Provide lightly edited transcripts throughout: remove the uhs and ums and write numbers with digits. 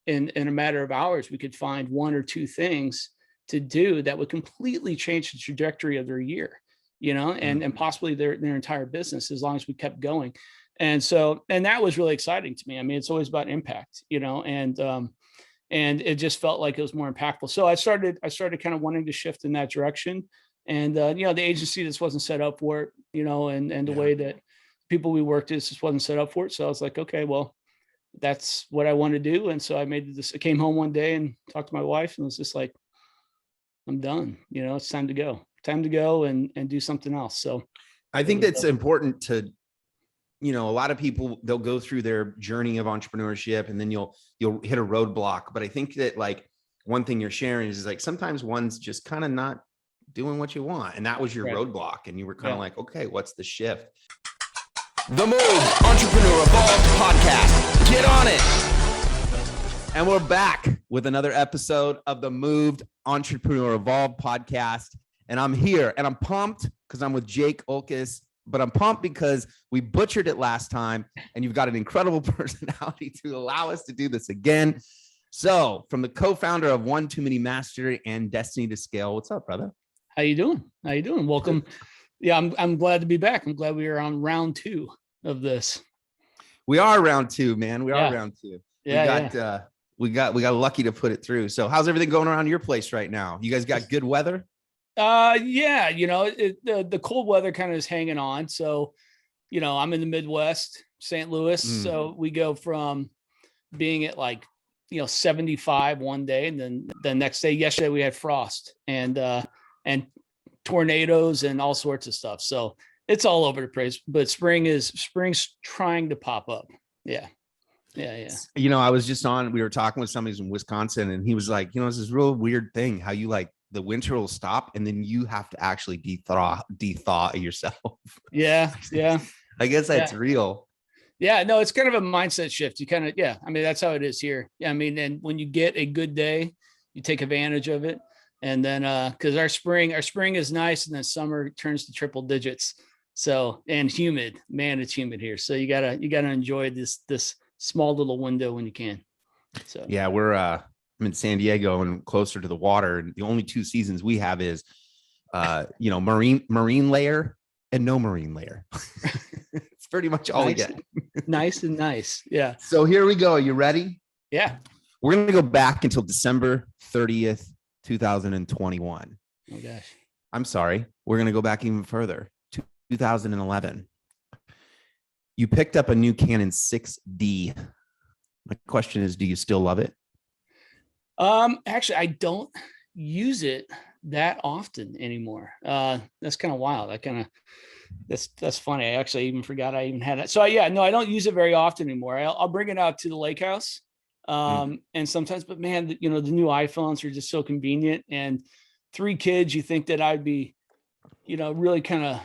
in a matter of hours, we could find one or two things to do that would completely change the trajectory of their year, and possibly their entire business, as long as we kept going. And that was really exciting to me. I mean, it's always about impact, and it just felt like it was more impactful. So I started kind of wanting to shift in that direction. And, the agency just wasn't set up for it, and the way that people we worked with just wasn't set up for it. So I was like, okay, well, that's what I want to do. And so I came home one day and talked to my wife, and was just like, I'm done. It's time to go and do something else. So I think that's important to, a lot of people, they'll go through their journey of entrepreneurship and then you'll hit a roadblock. But I think that like one thing you're sharing is like, sometimes one's just kind of not doing what you want. And that was your roadblock. And you were kind of like, okay, what's the shift? The Move Entrepreneur Evolved podcast. Get on it. And we're back with another episode of the Moved Entrepreneur Evolved podcast. And I'm here and I'm pumped because I'm with Jake Ulkus, but I'm pumped because we butchered it last time and you've got an incredible personality to allow us to do this again. So from the co-founder of Many Mastery and Destined to Scale. What's up, brother? How you doing? Welcome. Yeah, I'm glad to be back. I'm glad we are on round 2 of this. We are round 2, man. We are round 2. Yeah, we got lucky to put it through. So how's everything going around your place right now? You guys got good weather? Yeah, the cold weather kind of is hanging on. So, I'm in the Midwest, St. Louis. So we go from being at 75 one day, and then the next day, yesterday we had frost and tornadoes and all sorts of stuff. So it's all over the place, but spring's trying to pop up. Yeah. I was just we were talking with somebody in Wisconsin, and he was like, it's this real weird thing how you the winter will stop and then you have to actually de-thaw yourself. Yeah. I guess that's real. Yeah, no, it's kind of a mindset shift. You kind of, I mean, that's how it is here. Yeah, I mean, and when you get a good day, you take advantage of it. And then, cause our spring is nice. And then summer turns to triple digits. So, and humid, man, it's humid here. So you gotta enjoy this small little window when you can. So, yeah, I'm in San Diego and closer to the water. And the only 2 seasons we have is, marine layer and no marine layer. It's pretty much all we get. Nice and nice. Yeah. So here we go. Are you ready? Yeah. We're going to go back until December 30th, 2021. Oh gosh. I'm sorry. We're going to go back even further to 2011. You picked up a new Canon 6D. My question is, do you still love it? Actually, I don't use it that often anymore. That's kind of wild. That's funny. I actually even forgot I even had it. So I don't use it very often anymore. I'll bring it out to the lake house. And sometimes, but man, the new iPhones are just so convenient, and 3 kids, you think that I'd be, really kind of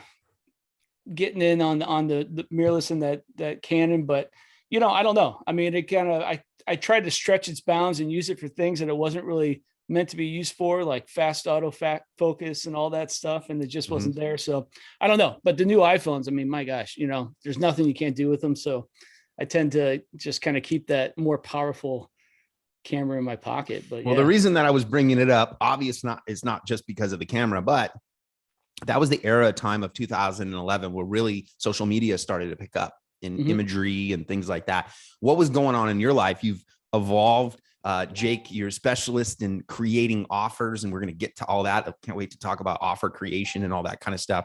getting in on the mirrorless and that Canon, but I don't know. I mean, it kind of, I tried to stretch its bounds and use it for things that it wasn't really meant to be used for, like fast auto focus and all that stuff. And it just wasn't there. So I don't know, but the new iPhones, I mean, my gosh, there's nothing you can't do with them. So I tend to just kind of keep that more powerful camera in my pocket. But the reason that I was bringing it up, it's not just because of the camera, but that was the time of 2011 where really social media started to pick up in imagery and things like that. What was going on in your life? You've evolved. Jake, you're a specialist in creating offers, and we're going to get to all that. I can't wait to talk about offer creation and all that kind of stuff.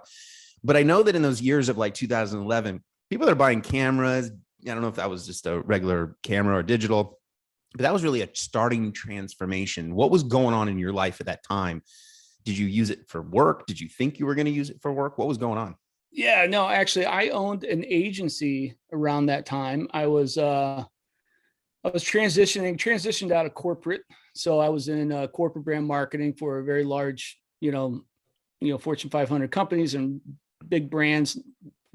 But I know that in those years of 2011, people that are buying cameras, I don't know if that was just a regular camera or digital, but that was really a starting transformation. What was going on in your life at that time? Did you use it for work? Did you think you were going to use it for work? What was going on? Yeah, no, actually I owned an agency around that time. I was transitioned out of corporate. So I was in corporate brand marketing for a very large, Fortune 500 companies and big brands,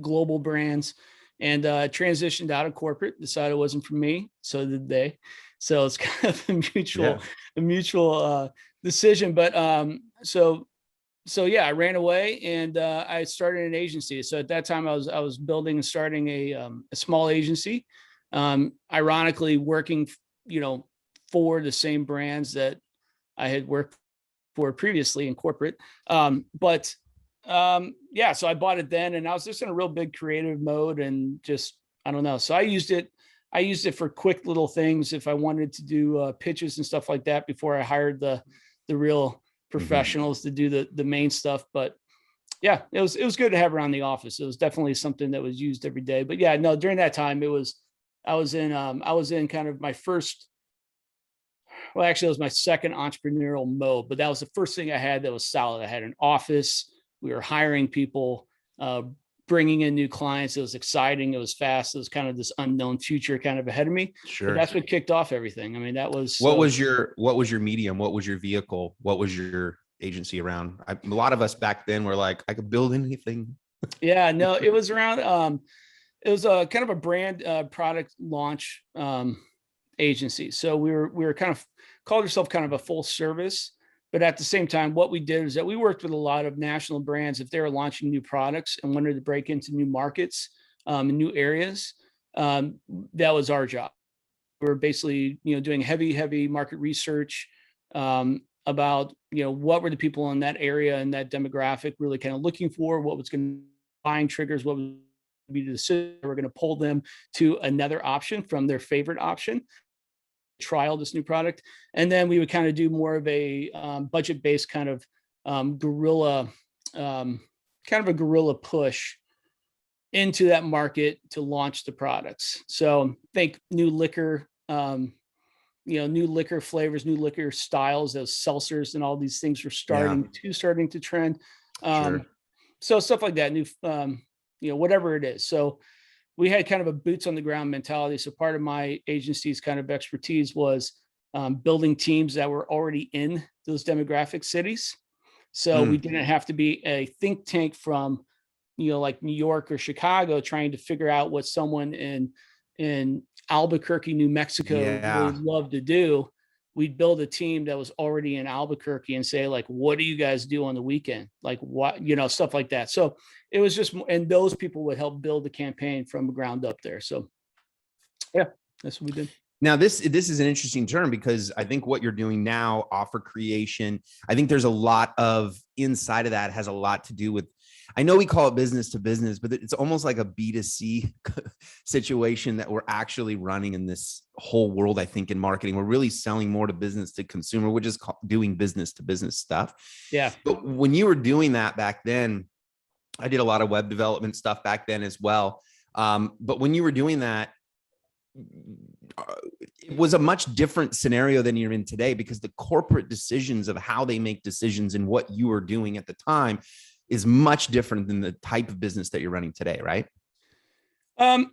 global brands, and transitioned out of corporate, decided it wasn't for me. So did they. So it's kind of a mutual decision. But so yeah, I ran away and I started an agency. So at that time I was building and starting a small agency. Ironically working, for the same brands that I had worked for previously in corporate. Yeah, so I bought it then, and I was just in a real big creative mode, and just, I don't know. So I used it for quick little things. If I wanted to do pitches and stuff like that before I hired the real professionals to do the main stuff. But yeah, it was good to have around the office. It was definitely something that was used every day. But yeah, no, during that time I was in kind of my first, well, actually it was my second entrepreneurial mode, but that was the first thing I had that was solid. I had an office. We were hiring people, bringing in new clients. It was exciting. It was fast. It was kind of this unknown future kind of ahead of me. Sure. But that's what kicked off everything. I mean, that was what was your medium? What was your vehicle? What was your agency around? A lot of us back then were like, I could build anything. Yeah, no, it was around, it was a kind of a brand product launch agency. So we were kind of called ourselves kind of a full service, but at the same time, what we did is that we worked with a lot of national brands. If they were launching new products and wanted to break into new markets and new areas, that was our job. We were basically, doing heavy market research about, what were the people in that area and that demographic really kind of looking for, what was going to buying triggers, what would be the decision. We're going to pull them to another option from their favorite option, trial this new product. And then we would kind of do more of a budget-based kind of guerrilla push into that market to launch the products. So think new liquor, new liquor flavors, new liquor styles, those seltzers and all these things were starting to trend. Sure. So stuff like that, new, whatever it is. So we had kind of a boots on the ground mentality. So part of my agency's kind of expertise was building teams that were already in those demographic cities. So we didn't have to be a think tank from, like New York or Chicago trying to figure out what someone in Albuquerque, New Mexico would love to do. We'd build a team that was already in Albuquerque and say, like, what do you guys do on the weekend? Like what, stuff like that. So it was just, and those people would help build the campaign from the ground up there. So yeah, that's what we did. Now, this is an interesting term because I think what you're doing now, offer creation, I think there's a lot of inside of that has a lot to do with, I know we call it business to business, but it's almost like a B2C situation that we're actually running in this whole world. I think in marketing, we're really selling more to business to consumer, which is doing business to business stuff. Yeah. But when you were doing that back then, I did a lot of web development stuff back then as well. But when you were doing that, it was a much different scenario than you're in today, because the corporate decisions of how they make decisions and what you were doing at the time is much different than the type of business that you're running today, right?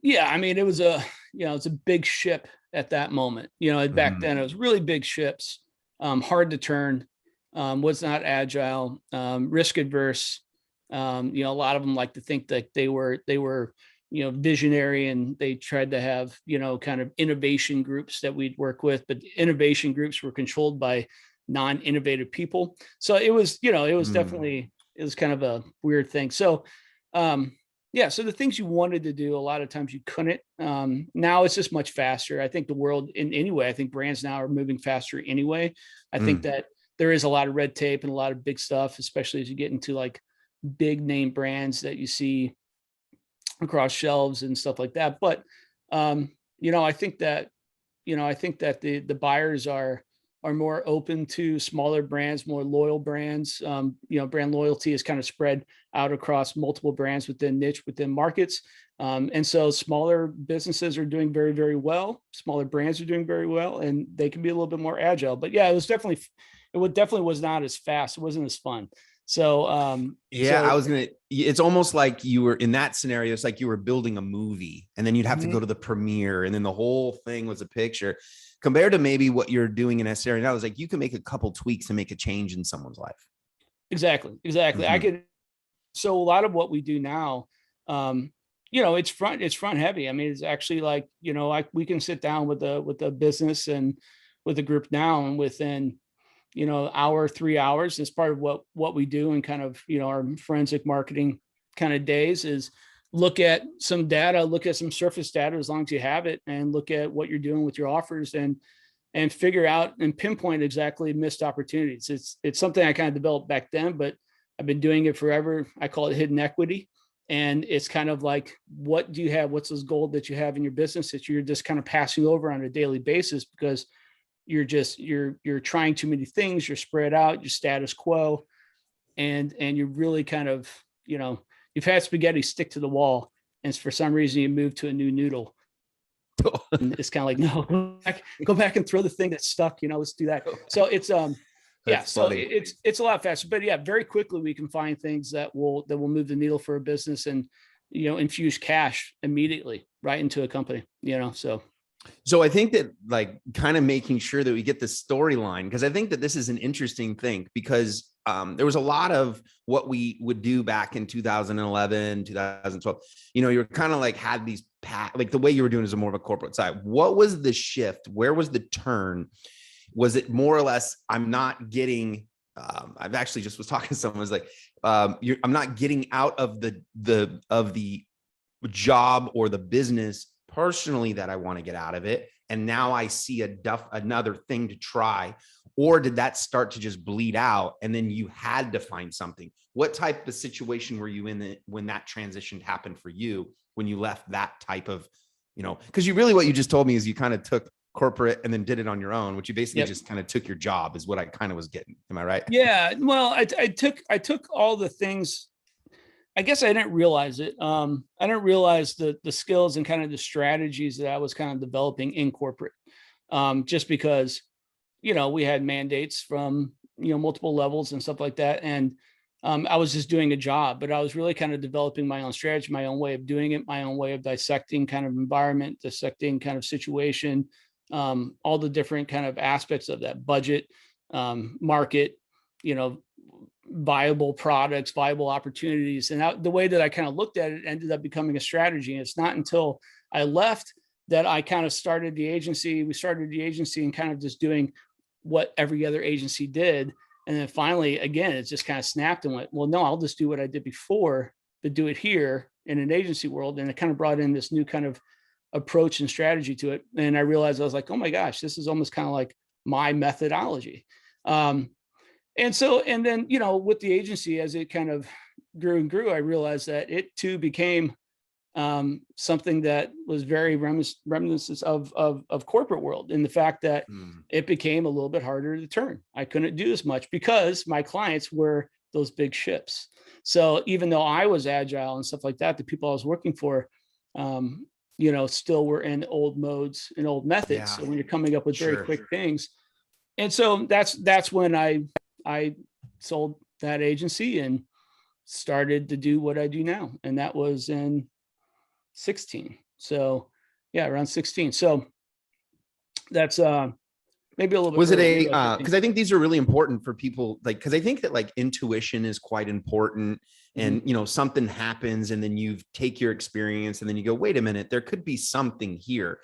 Yeah, I mean, it was it's a big ship at that moment. Back then it was really big ships, hard to turn, was not agile, risk adverse. A lot of them like to think that they were visionary, and they tried to have, kind of innovation groups that we'd work with, but innovation groups were controlled by non-innovative people. So it was, definitely, it was kind of a weird thing. So, so the things you wanted to do, a lot of times you couldn't. Now it's just much faster. I think the world I think brands now are moving faster anyway. I think that there is a lot of red tape and a lot of big stuff, especially as you get into like big name brands that you see across shelves and stuff like that. But, I think that the buyers are more open to smaller brands, more loyal brands. Brand loyalty is kind of spread out across multiple brands within markets. And so smaller businesses are doing very, very well. Smaller brands are doing very well, and they can be a little bit more agile. But yeah, it definitely was not as fast. It wasn't as fun. So, it's almost like you were in that scenario. It's like you were building a movie, and then you'd have to go to the premiere, and then the whole thing was a picture. Compared to maybe what you're doing in this area now, is like you can make a couple tweaks and make a change in someone's life. Exactly. So a lot of what we do now, it's front heavy. I mean, it's actually like, we can sit down with the business and with the group now, and within, hour, 3 hours, as part of what we do, and kind of, our forensic marketing kind of days, is look at some data, look at some surface data, as long as you have it, and look at what you're doing with your offers, and and figure out and pinpoint exactly missed opportunities. It's something I kind of developed back then, but I've been doing it forever. I call it hidden equity. And it's kind of like, what do you have? What's this gold that you have in your business that you're just kind of passing over on a daily basis because you're trying too many things, you're spread out, you're status quo, and you're really kind of, you've had spaghetti stick to the wall, and for some reason you move to a new noodle. And it's kind of like, no, go back and throw the thing that's stuck, let's do that. So it's it's a lot faster, but yeah, very quickly we can find things that will move the needle for a business and infuse cash immediately right into a company. So I think that, like, kind of making sure that we get the storyline, because I think that this is an interesting thing, because there was a lot of what we would do back in 2011, 2012. You're kind of like had these like the way you were doing is a more of a corporate side. What was the shift? Where was the turn? Was it more or less, I'm not getting, I've actually just was talking to someone who's like, I'm not getting out of the job or the business personally that I want to get out of it, and now I see another thing to try? Or did that start to just bleed out and then you had to find something? What type of situation were you in when that transition happened for you, when you left that type of, because what you just told me is you kind of took corporate and then did it on your own, which you basically just kind of took your job, is what I kind of was getting. Am I right? Yeah. Well, I took all the things. I guess I didn't realize it. I didn't realize the skills and kind of the strategies that I was kind of developing in corporate, just because, we had mandates from, multiple levels and stuff like that. And I was just doing a job, but I was really kind of developing my own strategy, my own way of doing it, my own way of dissecting kind of environment, dissecting kind of situation, all the different kind of aspects of that budget, market, viable products, viable opportunities. And the way that I kind of looked at it ended up becoming a strategy. And it's not until I left that I kind of started the agency. We started the agency and kind of just doing what every other agency did. And then finally, again, it just kind of snapped and went, well, no, I'll just do what I did before, but do it here in an agency world. And it kind of brought in this new kind of approach and strategy to it. And I realized, I was like, oh my gosh, this is almost kind of like my methodology. And then, with the agency, as it kind of grew and grew, I realized that it too became something that was very reminiscent of corporate world, in the fact that it became a little bit harder to turn. I couldn't do as much because my clients were those big ships. So even though I was agile and stuff like that, the people I was working for, still were in old modes and old methods. Yeah. So when you're coming up with very quick things. And so that's when I sold that agency and started to do what I do now. And that was in 16. So yeah, around 16. So that's maybe a little bit. Was it because I think these are really important for people, like, because I think that like intuition is quite important. And something happens and then you take your experience and then you go, wait a minute, there could be something here.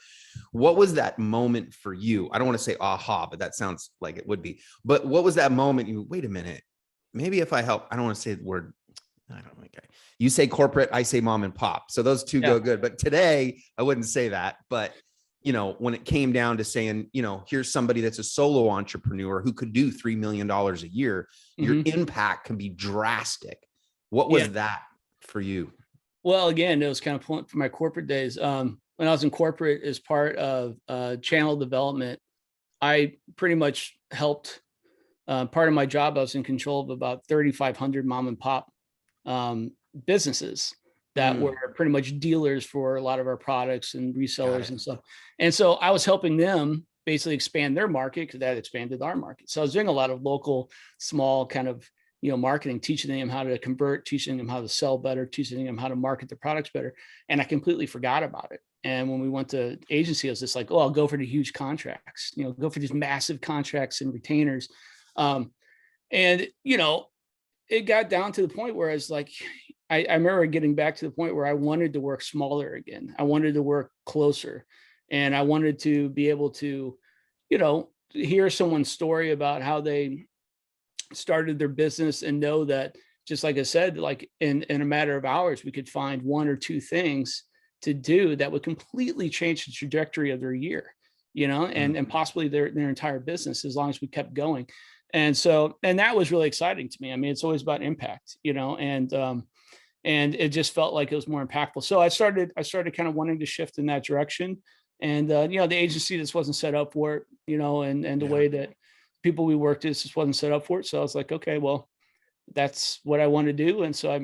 What was that moment for you? I don't want to say aha, but that sounds like it would be. But what was that moment? Wait a minute, maybe if I help, I don't want to say the word. I don't know. Okay. You say corporate, I say mom and pop. So those two go good. But today I wouldn't say that. But when it came down to saying, here's somebody that's a solo entrepreneur who could do $3 million a year, your impact can be drastic. What was that for you? Well, again, it was kind of for my corporate days. When I was in corporate as part of channel development, I pretty much helped. Part of my job, I was in control of about 3,500 mom and pop businesses that were pretty much dealers for a lot of our products and resellers and stuff. And so I was helping them basically expand their market, because that expanded our market. So I was doing a lot of local, small kind of marketing, teaching them how to convert, teaching them how to sell better, teaching them how to market their products better. And I completely forgot about it. And when we went to agency, I was just like, oh, I'll go for the huge contracts, go for these massive contracts and retainers. And, it got down to the point where I was like, I remember getting back to the point where I wanted to work smaller again. I wanted to work closer, and I wanted to be able to, hear someone's story about how they started their business and know that, just like I said, like in a matter of hours, we could find one or two things to do that would completely change the trajectory of their year. and possibly their entire business, as long as we kept going. And that was really exciting to me. I mean, it's always about impact, and it just felt like it was more impactful. So I started kind of wanting to shift in that direction. And, the agency just wasn't set up for it, and the way that people we worked with just wasn't set up for it. So I was like, okay, well, that's what I want to do. And so I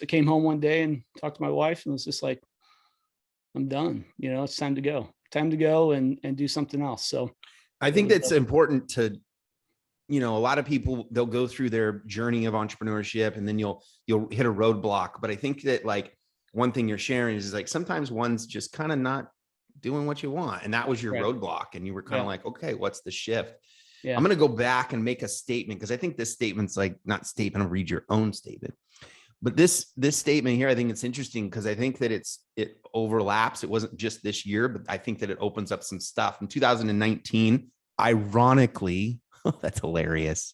came home one day and talked to my wife, and was just like, I'm done. It's time to go and do something else. So I think that's important to, a lot of people, they'll go through their journey of entrepreneurship and then you'll hit a roadblock. But I think that like one thing you're sharing is like, sometimes one's just kind of not doing what you want. And that was your roadblock. And you were kind of like, okay, what's the shift? Yeah. I'm going to go back and make a statement, because I think this statement's like, not statement, I'll read your own statement. But this statement here, I think it's interesting because I think that it overlaps. It wasn't just this year, but I think that it opens up some stuff. In 2019, ironically, that's hilarious.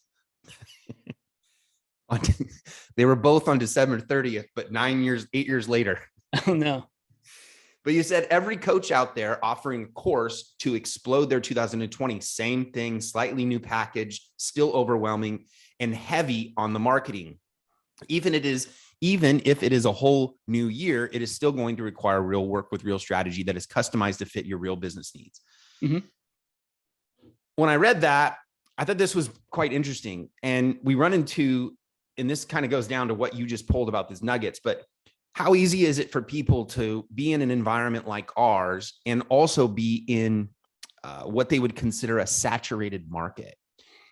They were both on December 30th, but 8 years later. Oh, no. But you said every coach out there offering a course to explode their 2020, same thing, slightly new package, still overwhelming and heavy on the marketing. Even if it is a whole new year, it is still going to require real work with real strategy that is customized to fit your real business needs. Mm-hmm. When I read that, I thought this was quite interesting. And we run into, and this kind of goes down to what you just pulled about these nuggets, but how easy is it for people to be in an environment like ours and also be in what they would consider a saturated market?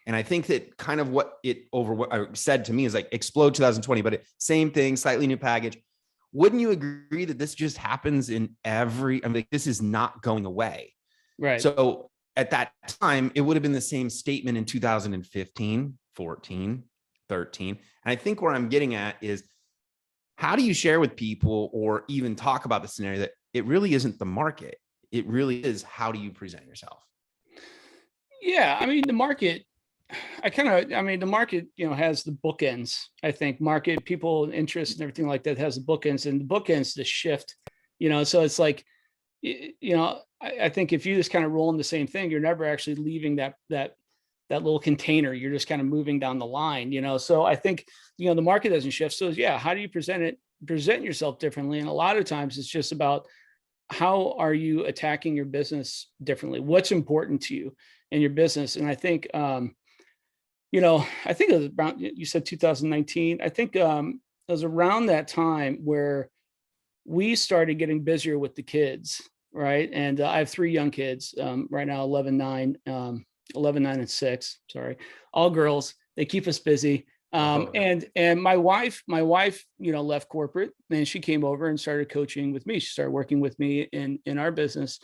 And I think that kind of what I said to me is like explode 2020, but same thing, slightly new package. Wouldn't you agree that this just happens in this is not going away? Right. So at that time, it would have been the same statement in 2015, 14, 13. And I think where I'm getting at is, how do you share with people or even talk about the scenario that it really isn't the market? It really is, how do you present yourself? Yeah. I mean, the market, the market, has the bookends. I think market, people, interest and everything like that has the bookends, and the bookends, the shift, so it's like, I think if you just kind of roll in the same thing, you're never actually leaving that little container. You're just kind of moving down the line, so I think, the market doesn't shift. So yeah, how do you present yourself differently? And a lot of times it's just about, how are you attacking your business differently? What's important to you in your business? And I think, I think it was around, you said 2019. I think it was around that time where we started getting busier with the kids, right? And I have 3 young kids right now, 11, 9, and 6. Sorry, all girls. They keep us busy. And my wife, left corporate, and she came over and started coaching with me. She started working with me in our business.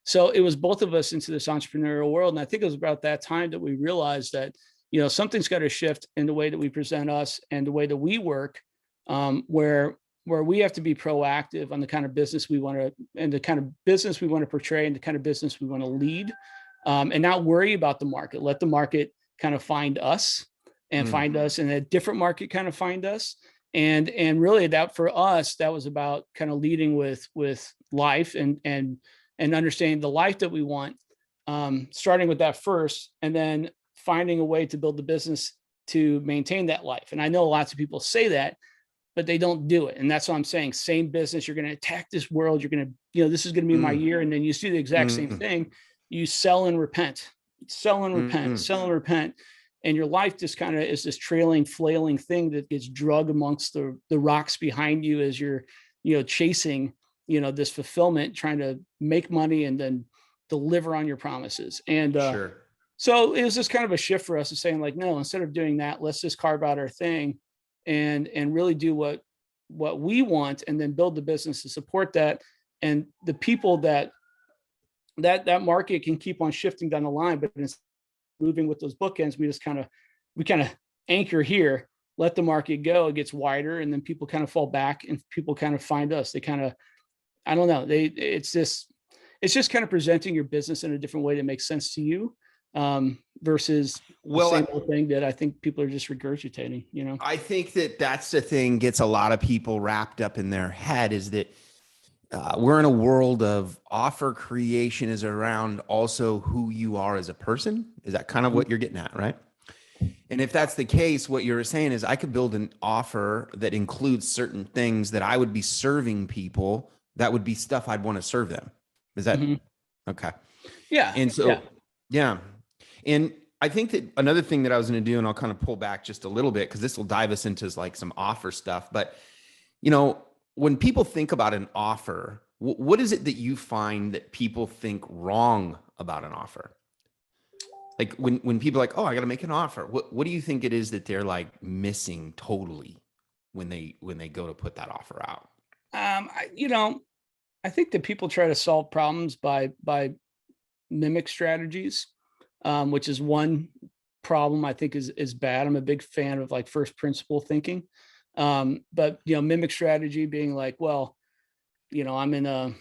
So it was both of us into this entrepreneurial world. And I think it was about that time that we realized that, something's got to shift in the way that we present us and the way that we work, where we have to be proactive on the kind of business we want to, and the kind of business we want to portray, and the kind of business we want to lead, and not worry about the market. Let the market kind of find us, and find us, and a different market kind of find us. And really that for us, that was about kind of leading with life and understanding the life that we want, starting with that first, and then finding a way to build the business to maintain that life. And I know lots of people say that, but they don't do it. And that's what I'm saying. Same business, you're going to attack this world. You're going to, this is going to be my year. And then you do the exact same thing. You sell and repent, sell and repent. And your life just kind of is this trailing, flailing thing that gets drug amongst the rocks behind you as you're, chasing, this fulfillment, trying to make money and then deliver on your promises. And so it was just kind of a shift for us of saying like, no, instead of doing that, let's just carve out our thing and really do what we want, and then build the business to support that. And the people that market can keep on shifting down the line, but it's moving with those bookends. We just kind of anchor here, let the market go, it gets wider, and then people kind of fall back and people kind of find us. They kind of, I don't know, it's just kind of presenting your business in a different way that makes sense to you, versus the same old thing that I think people are just regurgitating, I think that's the thing gets a lot of people wrapped up in their head, is that we're in a world of offer creation is around also who you are as a person. Is that kind of what you're getting at, right? And if that's the case, what you're saying is I could build an offer that includes certain things that I would be serving people. That would be stuff I'd want to serve them. Is that okay? Yeah. And so, yeah. And I think that another thing that I was going to do, and I'll kind of pull back just a little bit because this will dive us into like some offer stuff. But, you know, when people think about an offer, what is it that you find that people think wrong about an offer? Like when people are like, oh, I got to make an offer. What do you think it is that they're like missing totally when they go to put that offer out? I think that people try to solve problems by mimic strategies, which is one problem I think is bad. I'm a big fan of like first principle thinking. But mimic strategy being like, well, I'm in a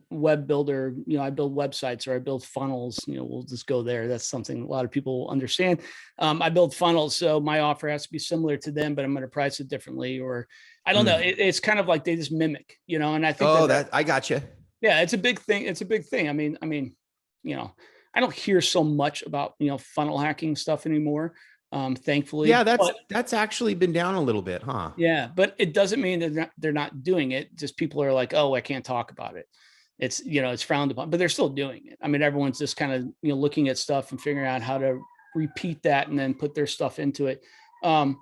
web builder, I build websites or I build funnels, we'll just go there. That's something a lot of people understand. I build funnels, so my offer has to be similar to them, but I'm going to price it differently, or I don't know. It's kind of like they just mimic, and I think that I got you. Yeah, it's a big thing. It's a big thing. I mean, I don't hear so much about, funnel hacking stuff anymore. Thankfully. Yeah, that's actually been down a little bit, huh? Yeah, but it doesn't mean that they're not doing it. Just people are like, oh, I can't talk about it. It's, it's frowned upon, but they're still doing it. I mean, everyone's just kind of, looking at stuff and figuring out how to repeat that and then put their stuff into it. And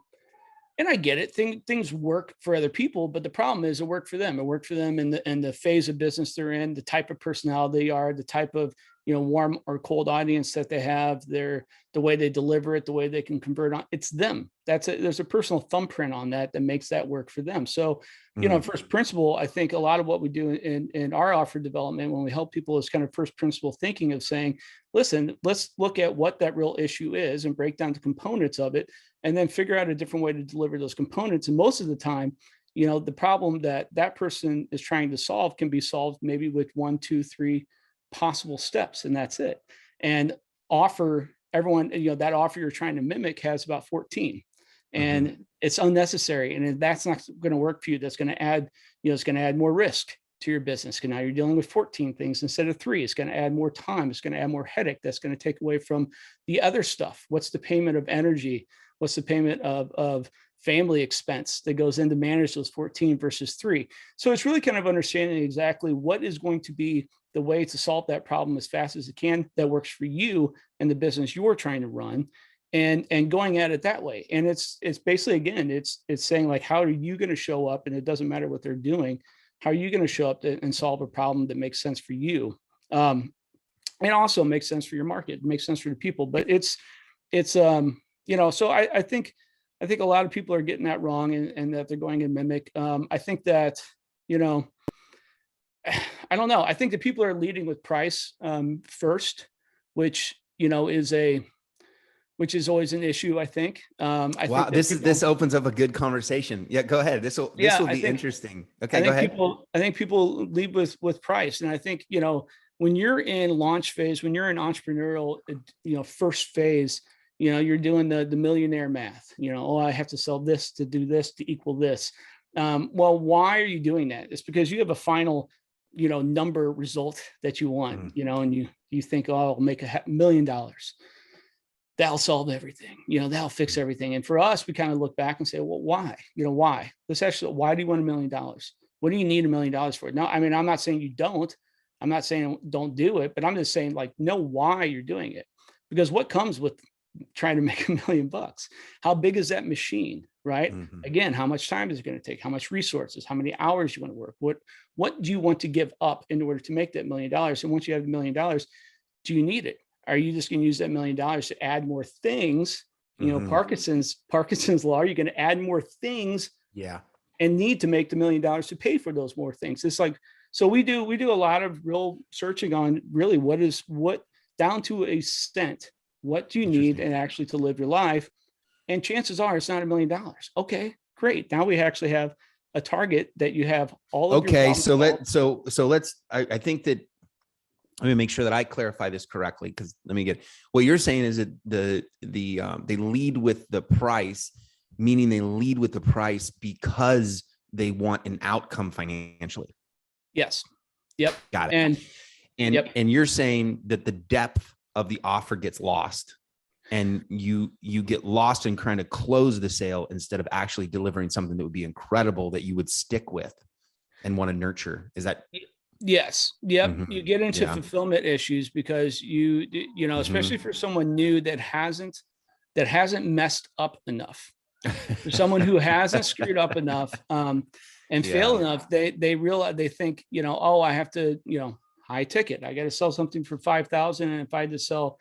I get it. Things work for other people, but the problem is it worked for them. It worked for them in the phase of business they're in, the type of personality they are, the type of, warm or cold audience that they have, the way they deliver it, the way they can convert on. It's them. There's a personal thumbprint on that makes that work for them. So, first principle, I think a lot of what we do in our offer development when we help people is kind of first principle thinking of saying, listen, let's look at what that real issue is and break down the components of it, and then figure out a different way to deliver those components. And most of the time, the problem that person is trying to solve can be solved maybe with 1, 2, 3 possible steps, and that's it. And offer everyone, that offer you're trying to mimic has about 14, and it's unnecessary. And if that's not going to work for you, that's going to add, it's going to add more risk to your business. Because now you're dealing with 14 things instead of 3. It's going to add more time. It's going to add more headache. That's going to take away from the other stuff. What's the payment of energy? What's the payment of family expense that goes in to manage those 14 versus 3? So it's really kind of understanding exactly what is going to be the way to solve that problem as fast as it can that works for you and the business you're trying to run, and going at it that way. And it's basically, again, it's saying like, how are you going to show up? And it doesn't matter what they're doing. How are you going to show up and solve a problem that makes sense for you? And also makes sense for your market, makes sense for the people, but it's so I think a lot of people are getting that wrong, and that they're going and mimic. I think that, I don't know. I think that people are leading with price first, which, which is always an issue, I think. Wow, this opens up a good conversation. Yeah, go ahead. This will be interesting. Okay, go ahead. I think people lead with price. And I think, when you're in launch phase, when you're in entrepreneurial, first phase, you're doing the millionaire math, I have to sell this to do this to equal this. Well, why are you doing that? It's because you have a final, number result that you want, and you think, oh, I'll make $1 million. That'll solve everything, that'll fix everything. And for us, we kind of look back and say, well, why? Why? Why do you want $1 million? What do you need $1 million for? No, I mean, I'm not saying you don't. I'm not saying don't do it, but I'm just saying, like, know why you're doing it. Because what comes with trying to make $1 million? How big is that machine, right? Again, how much time is it going to take? How much resources? How many hours you want to work? What do you want to give up in order to make that $1 million? And once you have $1 million, do you need it? Are you just going to use that $1 million to add more things? Parkinson's law. Are you going to add more things? Yeah. And need to make the $1 million to pay for those more things. It's like, so we do a lot of real searching on really what down to a cent. What do you need and actually to live your life? And chances are it's not $1 million. Okay, great. Now we actually have a target that you have all of your so let's I think that, let me make sure that I clarify this correctly, because let me get what you're saying is that they lead with the price, meaning they lead with the price because they want an outcome financially. Yes. Yep. Got it. And yep. And you're saying that the depth of the offer gets lost, and you get lost in trying to close the sale instead of actually delivering something that would be incredible that you would stick with and want to nurture. Is that? Yes. Yep. Mm-hmm. You get into fulfillment issues because you know, especially for someone new that hasn't messed up enough, for someone who hasn't screwed up enough, and failed enough, they realize, they think, you know, oh, I have to, you know, high ticket, I got to sell something for 5,000. And if I had to sell,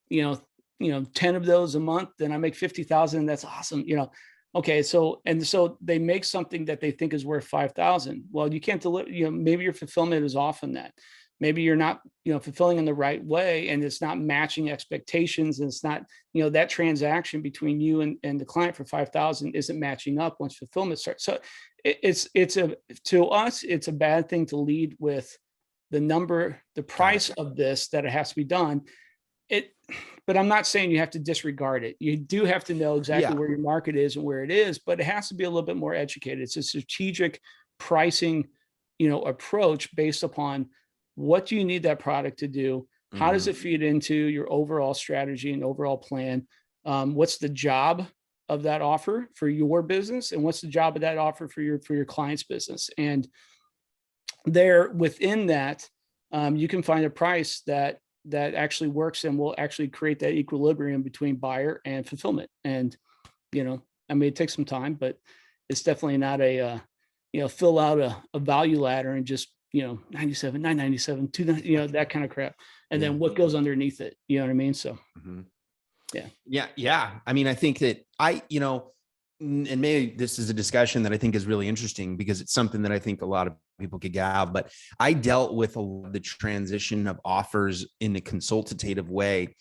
you know, 10 of those a month, then I make 50,000. That's awesome. You know, okay. So they make something that they think is worth 5,000. Well, you can't deliver, you know, maybe your fulfillment is off on that. Maybe you're not, you know, fulfilling in the right way, and it's not matching expectations. And it's not, you know, that transaction between you and the client for 5,000 isn't matching up once fulfillment starts. So to us, it's a bad thing to lead with the price of this, that it has to be done. But I'm not saying you have to disregard it. You do have to know exactly where your market is and where it is, but it has to be a little bit more educated. It's a strategic pricing, you know, approach based upon what do you need that product to do? How does it feed into your overall strategy and overall plan? What's the job of that offer for your business, and what's the job of that offer for your client's business? And there within that, you can find a price that actually works and will actually create that equilibrium between buyer and fulfillment. And, you know, I mean, it takes some time, but it's definitely not a, you know, fill out a value ladder and just, you know, 97, 997, 2, you know, that kind of crap. And then what goes underneath it, you know what I mean? So, yeah. I mean, I think that you know, and maybe this is a discussion that I think is really interesting, because it's something that I think a lot of people could get out, but I dealt with the transition of offers in a consultative way.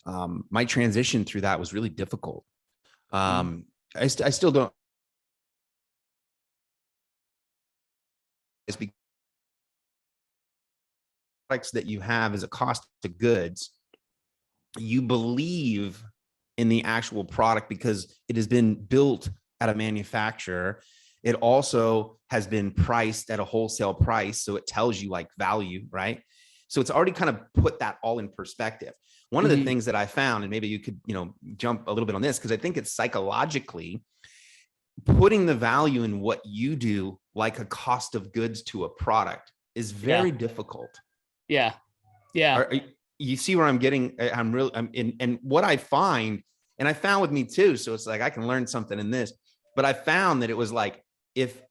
My transition through that was really difficult. I still don't. It's because products that you have as a cost of goods, you believe in the actual product because it has been built at a manufacturer. It also has been priced at a wholesale price, so it tells you like value, right? So it's already kind of put that all in perspective. One of the things that I found, and maybe you could, you know, jump a little bit on this, because I think it's psychologically putting the value in what you do, like a cost of goods to a product, is very difficult. Yeah. You see where I'm getting? I'm in, and what I find, and I found with me too. So it's like I can learn something in this, but I found that it was like, if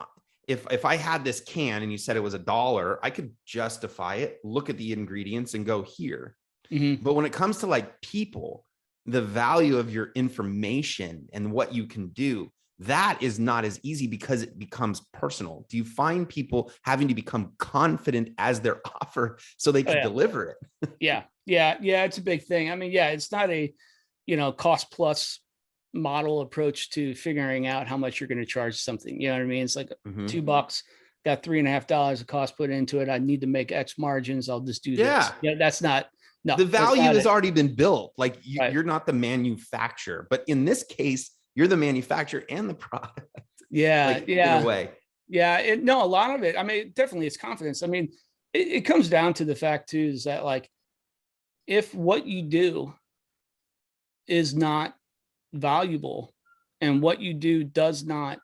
I had this can and you said it was $1, I could justify it, look at the ingredients and go here. But when it comes to like people, the value of your information and what you can do, that is not as easy because it becomes personal. Do you find people having to become confident as their offer so they can deliver it? Yeah. It's a big thing. I mean, it's not a, you know, cost plus model approach to figuring out how much you're going to charge something. You know what I mean? It's like $2, got $3.50 of cost put into it. I need to make X margins. I'll just do this. Yeah. That's not, no, the value has already been built. Like you're not the manufacturer, but in this case, you're the manufacturer and the product. Yeah. In a way. Yeah. No, a lot of it, I mean, definitely it's confidence. I mean, it comes down to the fact too, is that like, if what you do is not valuable and what you do does not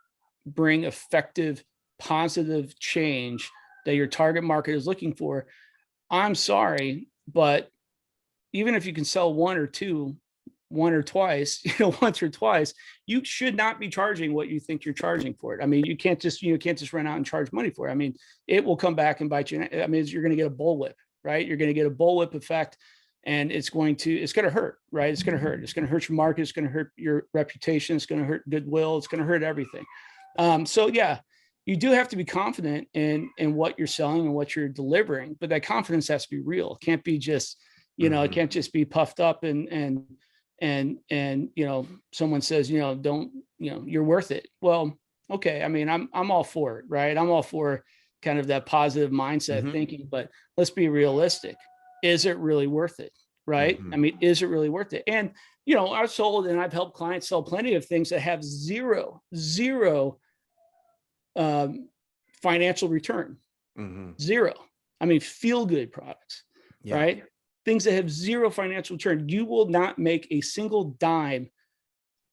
bring effective, positive change that your target market is looking for, I'm sorry, but even if you can sell one or twice, you know, once or twice, you should not be charging what you think you're charging for it. I mean, you can't just run out and charge money for it. I mean, it will come back and bite you. I mean, you're going to get a bullwhip, right? You're going to get a bullwhip effect, and it's going to hurt, right? It's going to hurt. It's going to hurt your market. It's going to hurt your reputation. It's going to hurt goodwill. It's going to hurt everything. So yeah, you do have to be confident in what you're selling and what you're delivering, but that confidence has to be real. It can't be just, you know, it can't just be puffed up and you know, someone says, you know, don't, you know, you're worth it. Well, okay. I mean, I'm all for it, right? I'm all for kind of that positive mindset thinking, but let's be realistic. Is it really worth it? Right? I mean, is it really worth it? And, you know, I've sold and I've helped clients sell plenty of things that have zero financial return. Zero. I mean, feel good products, Yeah. right? Things that have zero financial return. You will not make a single dime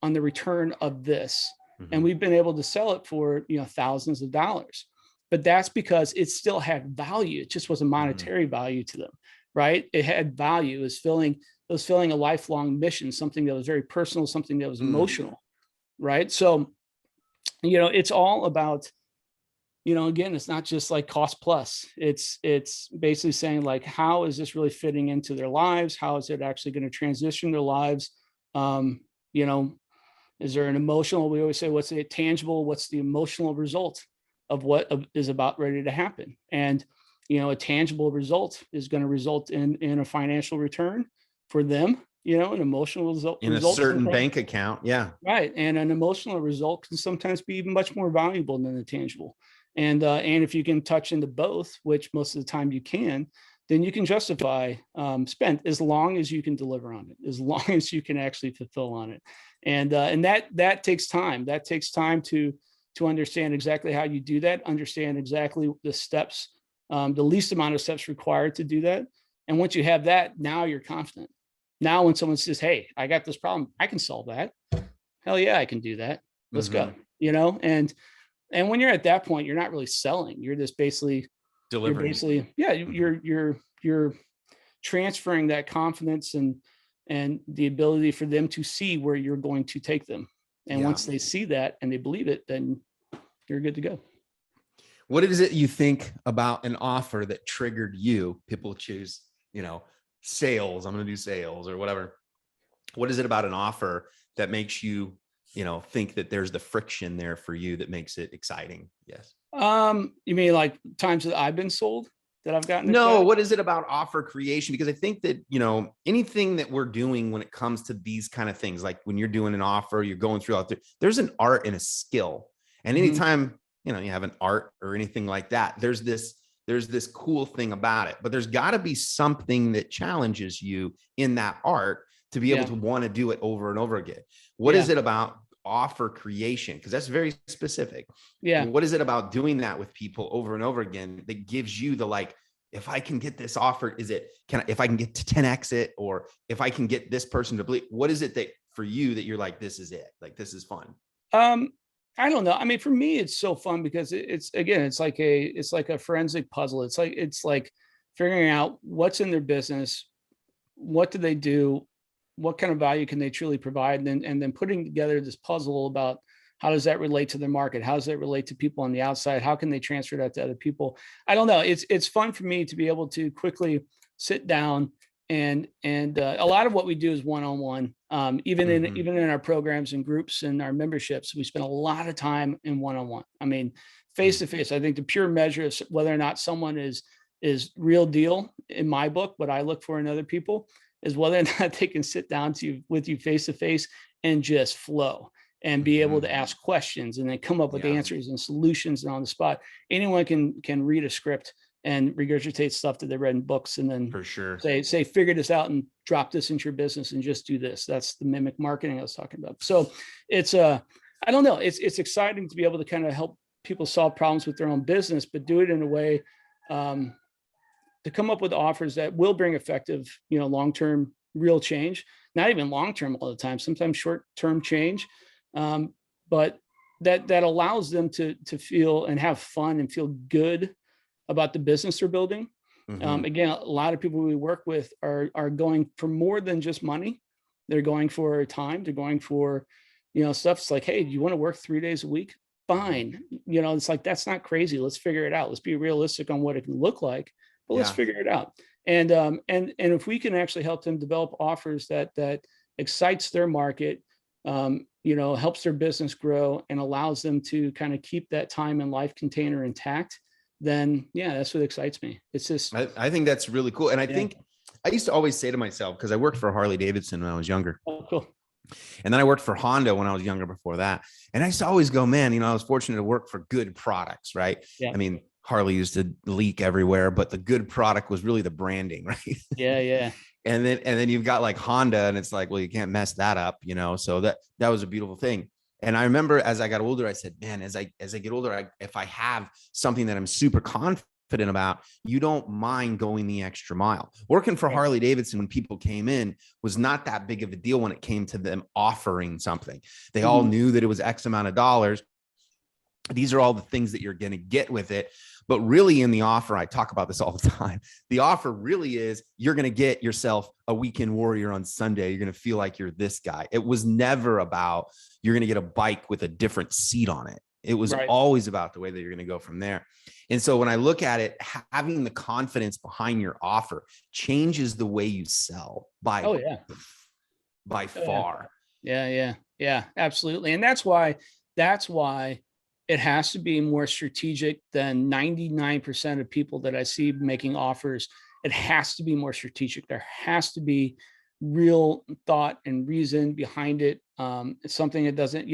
on the return of this. And we've been able to sell it for, thousands of dollars, but that's because it still had value. It just wasn't monetary value to them, right? It had value. It was filling a lifelong mission, something that was very personal, something that was emotional, right? So, it's all about, again, it's not just like cost plus. It's basically saying like, how is this really fitting into their lives? How is it actually going to transition their lives? Is there an emotional, we always say, what's the tangible, what's the emotional result of what is about ready to happen? And, a tangible result is going to result in a financial return for them, an emotional result. In a certain bank account. Yeah. Right. And an emotional result can sometimes be even much more valuable than the tangible. And if you can touch into both, which most of the time you can, then you can justify spend as long as you can deliver on it, as long as you can actually fulfill on it. And that takes time. That takes time to understand exactly how you do that, understand exactly the steps, the least amount of steps required to do that. And once you have that, now you're confident. Now, when someone says, hey, I got this problem, I can solve that. Hell yeah, I can do that. Let's go, and when you're at that point, you're not really selling. You're just basically delivering. You're transferring that confidence and the ability for them to see where you're going to take them. And once they see that and they believe it, then you're good to go. What is it you think about an offer that triggered you? People choose, sales. I'm going to do sales or whatever. What is it about an offer that makes you, think that there's the friction there for you that makes it exciting? Yes. You mean like times that I've been sold that I've gotten? No, what is it about offer creation? Because I think that, anything that we're doing when it comes to these kind of things, like when you're doing an offer, you're going through out there, there's an art and a skill. And anytime, you have an art or anything like that, there's this cool thing about it, but there's gotta be something that challenges you in that art to be able to want to do it over and over again. What is it about offer creation? Because that's very specific. Yeah. What is it about doing that with people over and over again that gives you the, like, if I can get this offer, if I can get to 10x it, or if I can get this person to believe, what is it that for you that you're like, this is it, like, this is fun? I don't know. I mean, for me, it's so fun because it's like a forensic puzzle. It's like figuring out what's in their business, what do they do, what kind of value can they truly provide, and then putting together this puzzle about how does that relate to their market, how does that relate to people on the outside, how can they transfer that to other people. I don't know. It's fun for me to be able to quickly sit down and a lot of what we do is one-on-one. Even in our programs and groups and our memberships, we spend a lot of time in one-on-one. I mean, face-to-face. I think the pure measure of whether or not someone is real deal in my book, what I look for in other people, is whether or not they can sit down with you face-to-face and just flow and be able to ask questions and then come up with answers and solutions and on the spot. Anyone can read a script and regurgitate stuff that they read in books and then for sure say, figure this out and drop this into your business and just do this. That's the mimic marketing I was talking about. So it's I don't know. It's exciting to be able to kind of help people solve problems with their own business, but do it in a way to come up with offers that will bring effective, long-term real change, not even long-term all the time, sometimes short-term change. But that allows them to feel and have fun and feel good about the business they're building. Again, a lot of people we work with are going for more than just money. They're going for time. They're going for, stuff. It's like, hey, do you want to work 3 days a week? Fine. It's like, that's not crazy. Let's figure it out. Let's be realistic on what it can look like, but let's figure it out. And if we can actually help them develop offers that excites their market, helps their business grow and allows them to kind of keep that time and life container intact, then that's what excites me. It's just, I think that's really cool. And I think I used to always say to myself, because I worked for Harley Davidson when I was younger. Oh, cool. And then I worked for Honda when I was younger before that. And I used to always go, man, I was fortunate to work for good products, right? Yeah. I mean, Harley used to leak everywhere, but the good product was really the branding, right? Yeah, yeah. And then you've got like Honda, and it's like, well, you can't mess that up, So that was a beautiful thing. And I remember as I got older, I said, man, as I get older, if I have something that I'm super confident confident about, you don't mind going the extra mile. Working for Harley Davidson when people came in was not that big of a deal when it came to them offering something. They all knew that it was X amount of dollars. These are all the things that you're going to get with it. But really in the offer, I talk about this all the time. The offer really is, you're going to get yourself a weekend warrior on Sunday. You're going to feel like you're this guy. It was never about, you're going to get a bike with a different seat on it. It was always about the way that you're going to go from there. And so when I look at it, having the confidence behind your offer changes the way you sell by far. Yeah, absolutely. And that's why it has to be more strategic than 99% of people that I see making offers. It has to be more strategic. There has to be real thought and reason behind it. It's something that doesn't,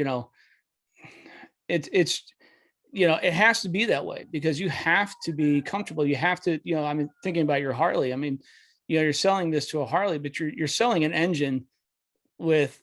it has to be that way, because you have to be comfortable. You have to, I mean, thinking about your Harley, I mean, you're selling this to a Harley, but you're selling an engine with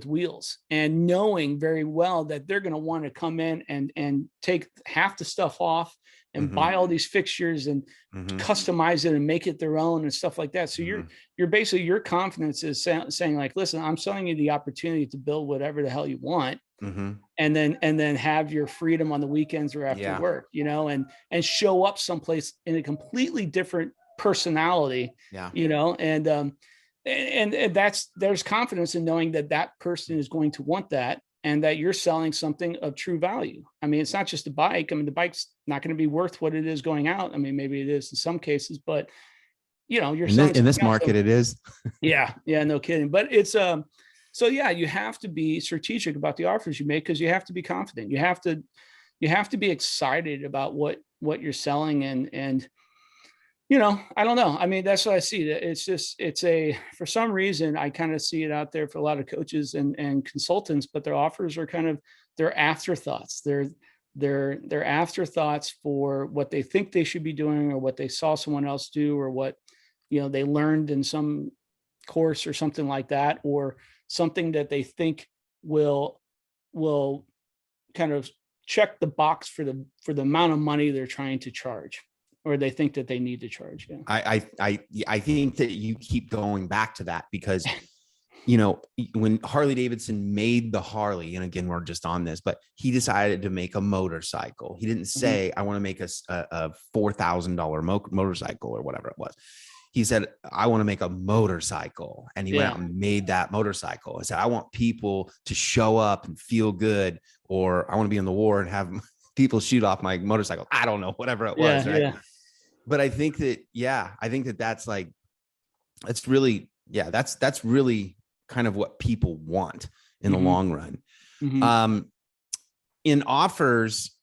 wheels, and knowing very well that they're going to want to come in and take half the stuff off and buy all these fixtures and customize it and make it their own and stuff like that. So you're basically, your confidence is saying like, listen, I'm selling you the opportunity to build whatever the hell you want. And then have your freedom on the weekends or after work, and show up someplace in a completely different personality, and there's confidence in knowing that that person is going to want that, and that you're selling something of true value. I mean, it's not just a bike. I mean, the bike's not going to be worth what it is going out. I mean, maybe it is in some cases, but you're selling in this market, it is. yeah, no kidding. But it's so yeah, you have to be strategic about the offers you make, because you have to be confident. You have to be excited about what you're selling, and I don't know. I mean, that's what I see. For some reason, I kind of see it out there for a lot of coaches and consultants, but their offers are they're afterthoughts. They're afterthoughts for what they think they should be doing, or what they saw someone else do, or what, they learned in some course or something like that, or something that they think will kind of check the box for the amount of money they're trying to charge, or they think that they need to charge. Yeah. I think that you keep going back to that, because when Harley Davidson made the Harley, and again, we're just on this, but he decided to make a motorcycle. He didn't say, I want to make a $4,000 motorcycle or whatever it was. He said, I want to make a motorcycle. And he went out and made that motorcycle. I said, I want people to show up and feel good, or I want to be in the war and have people shoot off my motorcycle. I don't know, whatever it was. Right. Yeah. But I think that that's like, that's really kind of what people want in the long run. In offers,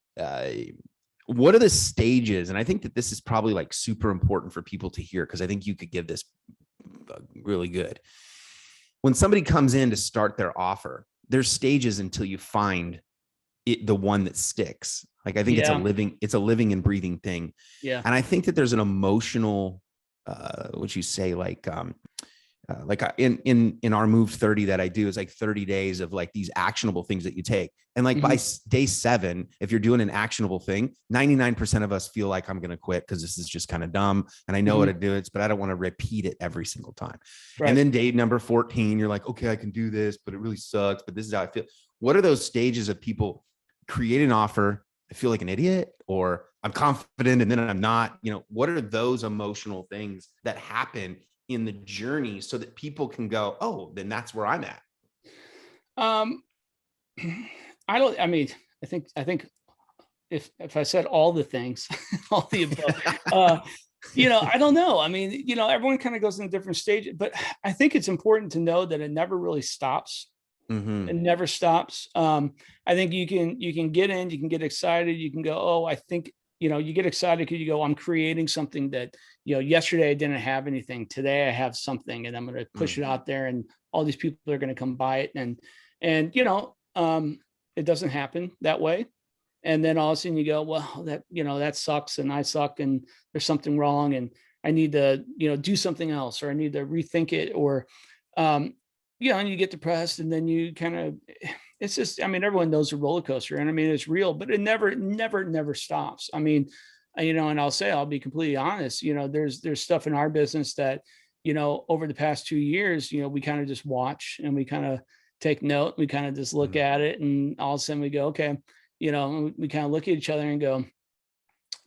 what are the stages? And I think that this is probably like super important for people to hear, because I think you could give this really good. When somebody comes in to start their offer, there's stages until you find the one that sticks. Like, I think it's a living and breathing thing. Yeah. And I think that there's an emotional, what you say, like in our Move 30 that I do, is like 30 days of like these actionable things that you take. And like by day 7, if you're doing an actionable thing, 99% of us feel like, I'm going to quit because this is just kind of dumb. And I know what to do, but I don't want to repeat it every single time. Right. And then day number 14, you're like, okay, I can do this, but it really sucks. But this is how I feel. What are those stages of people create an offer? I feel like an idiot, or I'm confident and then I'm not, what are those emotional things that happen in the journey so that people can go, oh, then that's where I'm at? I think if I said all the things, all the above, I don't know. I mean, everyone kind of goes in a different stage, but I think it's important to know that it never really stops. It never stops. I think you can get in, you can get excited, you can go, oh, I think, you get excited because you go, I'm creating something that, yesterday I didn't have anything. Today I have something, and I'm going to push it out there, and all these people are going to come buy it. And it doesn't happen that way. And then all of a sudden you go, well, that sucks, and I suck, and there's something wrong, and I need to, do something else, or I need to rethink it, or, and you get depressed, and then you kind of, it's just, I mean, everyone knows a roller coaster, and I mean, it's real, but it never stops. I mean, and I'll be completely honest, there's stuff in our business that, over the past 2 years, we kind of just watch and we kind of take note. We kind of just look at it, and all of a sudden we go, okay, we kind of look at each other and go,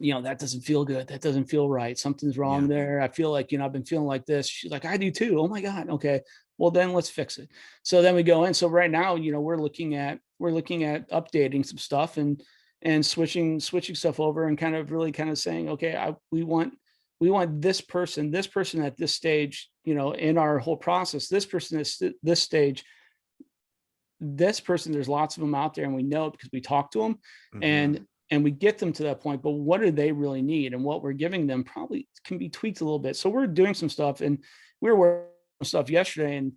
that doesn't feel good. That doesn't feel right. Something's wrong there. I feel like, I've been feeling like this. She's like, I do too. Oh my God. Okay. Well, then let's fix it. So then we go in. So right now, we're looking at updating some stuff and switching stuff over, and kind of really kind of saying, okay, we want this person at this stage, in our whole process, this person at this stage, this person, there's lots of them out there, and we know it because we talk to them, and we get them to that point. But what do they really need? And what we're giving them probably can be tweaked a little bit. So we're doing some stuff, and we were working on stuff yesterday, and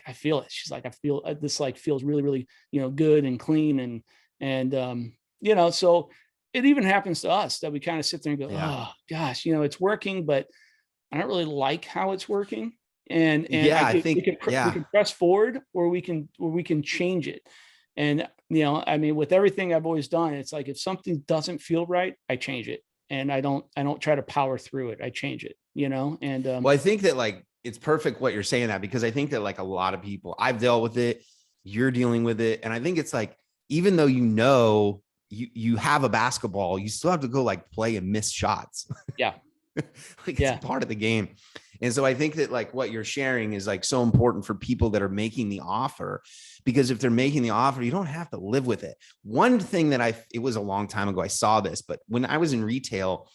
I feel it. She's like, I feel this, like, feels really, really, good and clean. And so it even happens to us that we kind of sit there and go, oh gosh, it's working, but I don't really like how it's working. And I think we can press forward, or we can change it. And, with everything I've always done, it's like, if something doesn't feel right, I change it. And I don't try to power through it. I change it, and, well, I think that, like, it's perfect what you're saying, that, because I think that, like, a lot of people, I've dealt with it, you're dealing with it. And I think it's like, even though, you have a basketball, you still have to go, like, play and miss shots. Yeah. It's part of the game. And so I think that, like, what you're sharing is, like, so important for people that are making the offer, because if they're making the offer, you don't have to live with it. One thing that it was a long time ago, I saw this, but when I was in retail,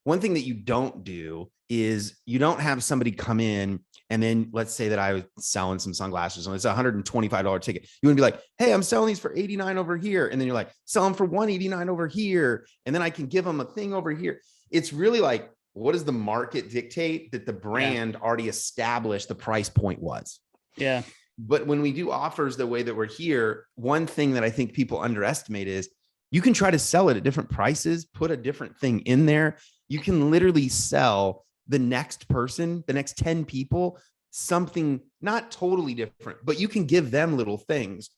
one thing that you don't do is you don't have somebody come in, and then let's say that I was selling some sunglasses and it's a $125 ticket. You want to be like, hey, I'm selling these for $89 over here. And then you're like, sell them for $189 over here. And then I can give them a thing over here. It's really like, what does the market dictate that the brand already established the price point was? Yeah. But when we do offers the way that we're here, one thing that I think people underestimate is you can try to sell it at different prices, put a different thing in there. You can literally sell the next person, the next 10 people, something not totally different, but you can give them little things.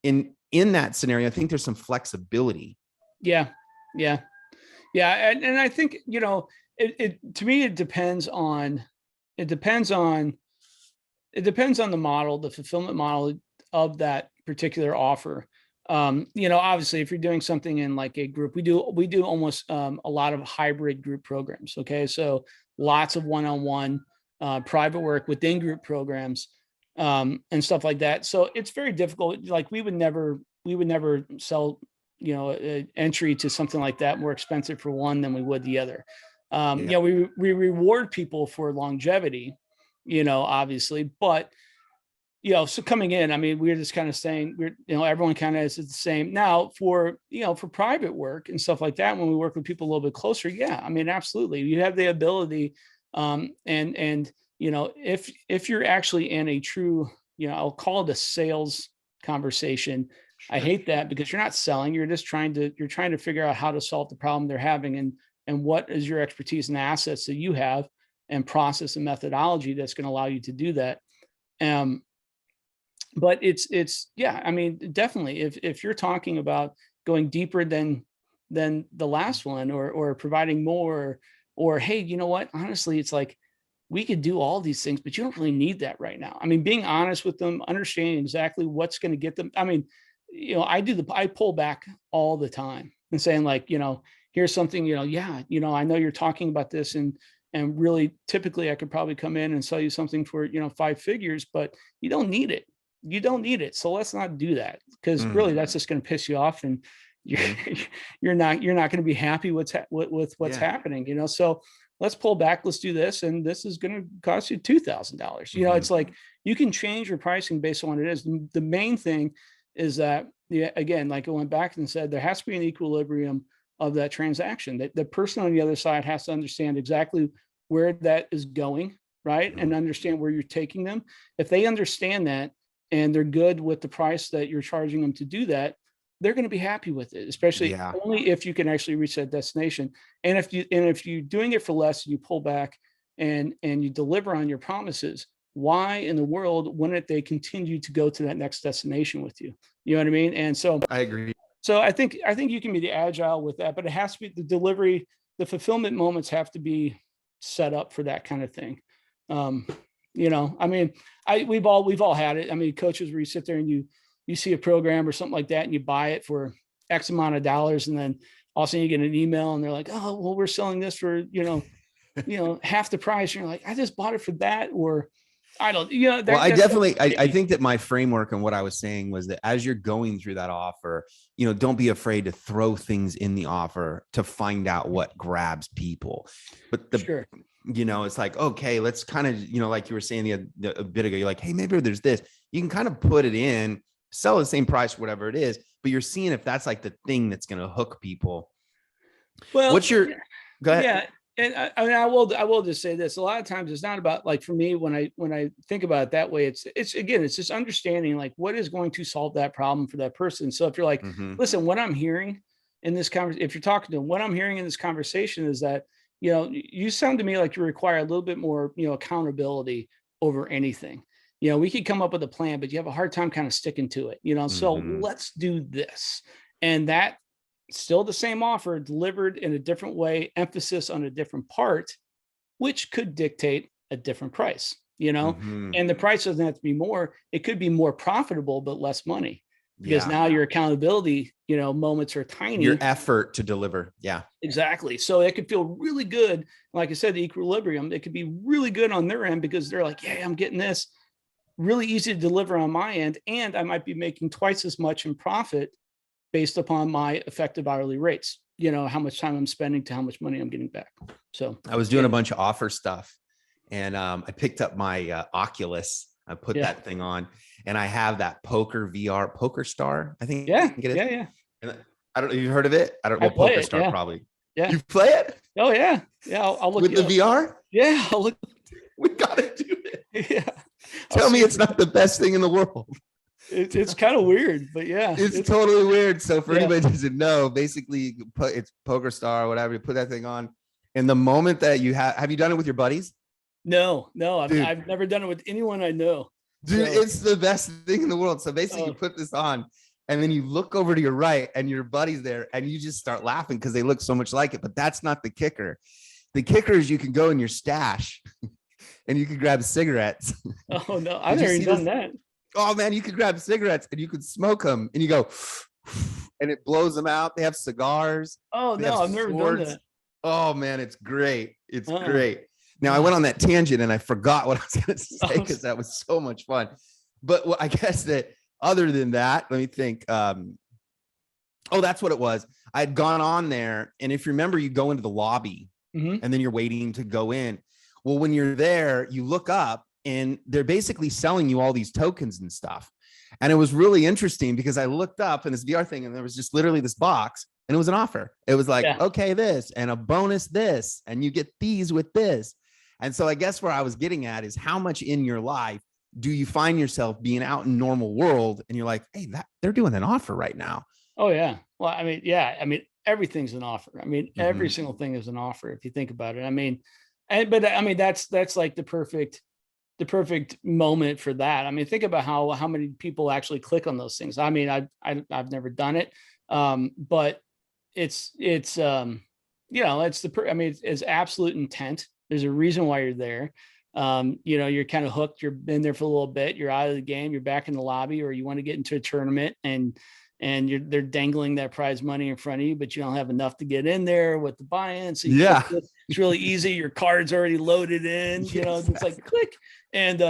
In that scenario, I think there's some flexibility. Yeah. And I think, to me, it depends on the model, the fulfillment model of that particular offer. Obviously, if you're doing something in, like, a group, we do almost a lot of hybrid group programs. Okay. So lots of one-on-one private work within group programs, and stuff like that. So it's very difficult. Like, we would never sell, entry to something like that more expensive for one than we would the other. We reward people for longevity, obviously, but, so coming in, I mean, we're just kind of saying everyone kind of is the same. Now for private work and stuff like that, when we work with people a little bit closer, I mean, absolutely. You have the ability, and if you're actually in a true, I'll call it a sales conversation. Sure. I hate that, because you're not selling, you're trying to figure out how to solve the problem they're having, and what is your expertise and assets that you have, and process and methodology that's going to allow you to do that. But I mean, definitely, if you're talking about going deeper than the last one, or providing more, or hey, you know what, honestly, it's like, we could do all these things, but you don't really need that right now. I mean, being honest with them, understanding exactly what's going to get them. I mean, I pull back all the time and saying, like, here's something, I know you're talking about this, and really, typically I could probably come in and sell you something for, 5 figures, but you don't need it. So let's not do that, because really that's just going to piss you off, and you're not going to be happy with what's happening, so let's pull back, let's do this, and this is going to cost you $2,000. It's like, you can change your pricing based on what it is. The main thing is that, again, like I went back and said, there has to be an equilibrium of that transaction. That the person on the other side has to understand exactly where that is going, right? And understand where you're taking them. If they understand that, and they're good with the price that you're charging them to do that, they're going to be happy with it, especially only if you can actually reach that destination. And if you're doing it for less, and you pull back and you deliver on your promises, why in the world wouldn't they continue to go to that next destination with you? You know what I mean? And so I agree. so I think you can be the agile with that, but it has to be the delivery, the fulfillment moments have to be set up for that kind of thing. You know, I mean, we've all had it. I mean, coaches where you sit there and you see a program or something like that and you buy it for X amount of dollars, and then all of a sudden you get an email and they're like, oh, well, we're selling this for, half the price. And you're like, I just bought it for that. Or I don't, well, I think that my framework and what I was saying was that as you're going through that offer, don't be afraid to throw things in the offer to find out what grabs people. But it's like, okay, let's kind of, like you were saying a bit ago, you're like, hey, maybe there's this, you can kind of put it in, sell the same price, whatever it is, but you're seeing if that's like the thing that's going to hook people. Well, go ahead. Yeah. And I will just say this. A lot of times it's not about, like, for me, when I think about it that way, it's just understanding like what is going to solve that problem for that person. So if you're like, listen, what I'm hearing in this conversation, if you're talking to them, what I'm hearing in this conversation is that, you sound to me like you require a little bit more, accountability over anything. We could come up with a plan, but you have a hard time kind of sticking to it, so let's do this. And that still the same offer delivered in a different way, emphasis on a different part, which could dictate a different price, and the price doesn't have to be more. It could be more profitable, but less money, because now your accountability, moments are tiny. Your effort to deliver. Yeah, exactly. So it could feel really good. Like I said, the equilibrium, it could be really good on their end because they're like, yeah, I'm getting this really easy to deliver on my end. And I might be making twice as much in profit based upon my effective hourly rates, how much time I'm spending to how much money I'm getting back. So I was doing a bunch of offer stuff, and I picked up my Oculus. I put that thing on, and I have that VR Pokerstar. I think. Yeah. And I don't know. You heard of it? I don't know. Pokerstar, probably. Yeah. You play it? Oh yeah. Yeah. I'll look with the VR. Yeah. I'll look. We gotta do it. Yeah. Tell me it's not the best thing in the world. It's kind of weird, but yeah, it's totally weird. So for anybody who doesn't know, basically it's Pokerstar or whatever, you put that thing on, and the moment that you have you done it with your buddies? No, I've never done it with anyone I know. Dude, it's the best thing in the world. So basically you put this on, and then you look over to your right and your buddy's there, and you just start laughing because they look so much like it. But that's not the kicker. The kicker is you can go in your stash and you can grab cigarettes. Oh no, I've never done that. Oh man, you could grab cigarettes and you could smoke them, and you go, and it blows them out. They have cigars. Oh no, I've never done that. Oh man, it's great. It's great. Now I went on that tangent and I forgot what I was going to say because that was so much fun. But I guess that other than that, let me think. That's what it was. I had gone on there, and if you remember, you go into the lobby and then you're waiting to go in. Well, when you're there, you look up, and they're basically selling you all these tokens and stuff. And it was really interesting because I looked up in this VR thing, and there was just literally this box, and it was an offer. It was like, okay, this, and a bonus this, and you get these with this. And so I guess where I was getting at is how much in your life do you find yourself being out in normal world, and you're like, hey, they're doing an offer right now. Oh yeah. Well, I mean, everything's an offer. I mean, every single thing is an offer if you think about it. But that's like the perfect moment for that. I mean, think about how many people actually click on those things. I mean, I've never done it. But it's absolute intent. There's a reason why you're there. You're kind of hooked. You've been there for a little bit. You're out of the game. You're back in the lobby, or you want to get into a tournament, and they're dangling that prize money in front of you, but you don't have enough to get in there with the buy-in. So it's really easy. Your card's already loaded in. It's like click, and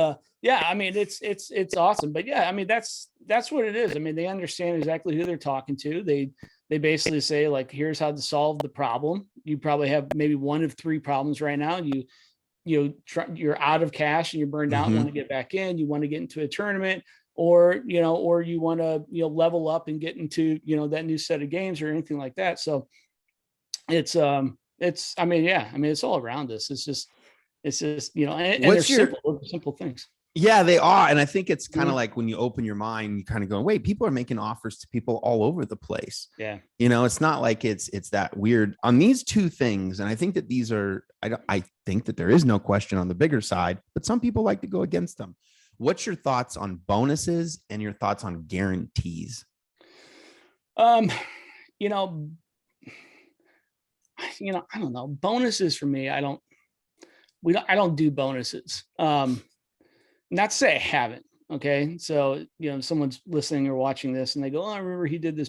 it's awesome. But yeah, I mean that's what it is. I mean, they understand exactly who they're talking to. They basically say, like, here's how to solve the problem. You probably have maybe one of three problems right now. You're out of cash and you're burned out and want to get back in. You want to get into a tournament, or you want to level up and get into that new set of games or anything like that. So it's all around us. It's just and they're simple things. Yeah, they are. And I think it's kind of like when you open your mind, you kind of go, wait, people are making offers to people all over the place. Yeah. It's not like it's that weird on these two things. And I think that these are, I think that there is no question on the bigger side, but some people like to go against them. What's your thoughts on bonuses and your thoughts on guarantees? You know, I don't know. Bonuses for me, I don't do bonuses. Not to say I haven't. Okay. So, someone's listening or watching this and they go, oh, I remember he did this.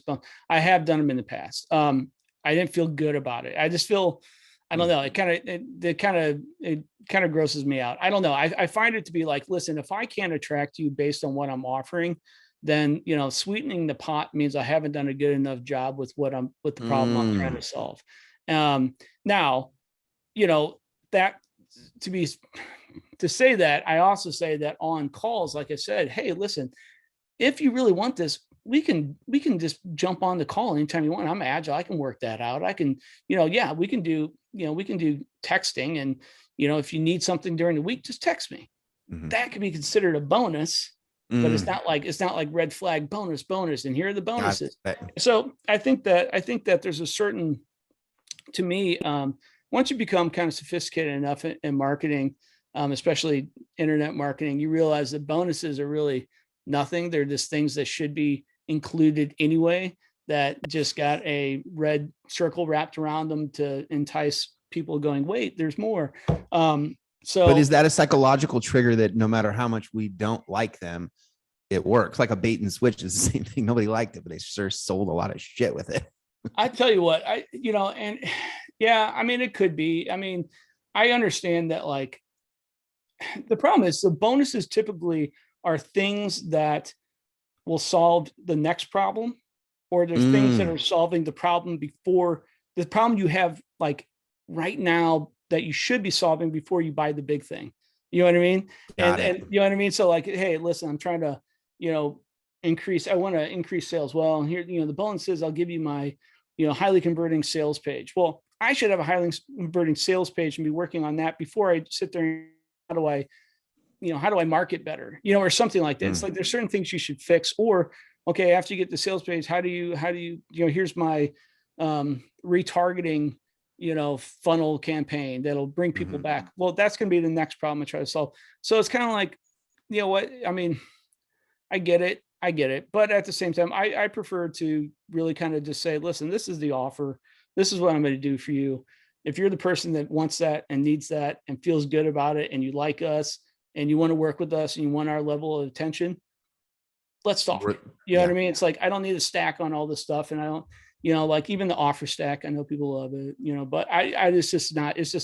I have done them in the past. I didn't feel good about it. I just feel, I don't know. It kind of grosses me out. I don't know. I find it to be like, listen, if I can't attract you based on what I'm offering, then, sweetening the pot means I haven't done a good enough job with with the problem I'm trying to solve. Now, that to say that, I also say that on calls, like I said, hey, listen, if you really want this, we can just jump on the call anytime you want. I'm agile. I can work that out. I can, we can do texting, and, if you need something during the week, just text me. Mm-hmm. That could be considered a bonus, but it's not like red flag bonus. And here are the bonuses. So I think that there's a certain, to me, once you become kind of sophisticated enough in marketing, especially internet marketing, you realize that bonuses are really nothing. They're just things that should be included anyway, that just got a red circle wrapped around them to entice people going, wait, there's more. But is that a psychological trigger that no matter how much we don't like them, it works? Like a bait and switch is the same thing. Nobody liked it, but they sure sold a lot of shit with it. I tell you what, and yeah, I mean, it could be. I mean, I understand that, like, the problem is the bonuses typically are things that will solve the next problem, or there's things that are solving the problem before the problem you have, like, right now, that you should be solving before you buy the big thing. You know what I mean? And you know what I mean? So, like, hey, listen, I'm trying to, I want to increase sales. Well, here, the bonus is I'll give you my, highly converting sales page. Well, I should have a highly converting sales page and be working on that before I sit there and how do I market better, or something like that. It's like, there's certain things you should fix, or, okay, after you get the sales page, how do you, here's my retargeting, funnel campaign that'll bring people back. Well, that's going to be the next problem I try to solve. So it's kind of like, what, I mean, I get it. But at the same time, I prefer to really kind of just say, listen, this is the offer. This is what I'm going to do for you. If you're the person that wants that and needs that and feels good about it, and you like us and you want to work with us and you want our level of attention, let's talk. You know what I mean? It's like, I don't need a stack on all this stuff. And I don't, like, even the offer stack, I know people love it, but it's just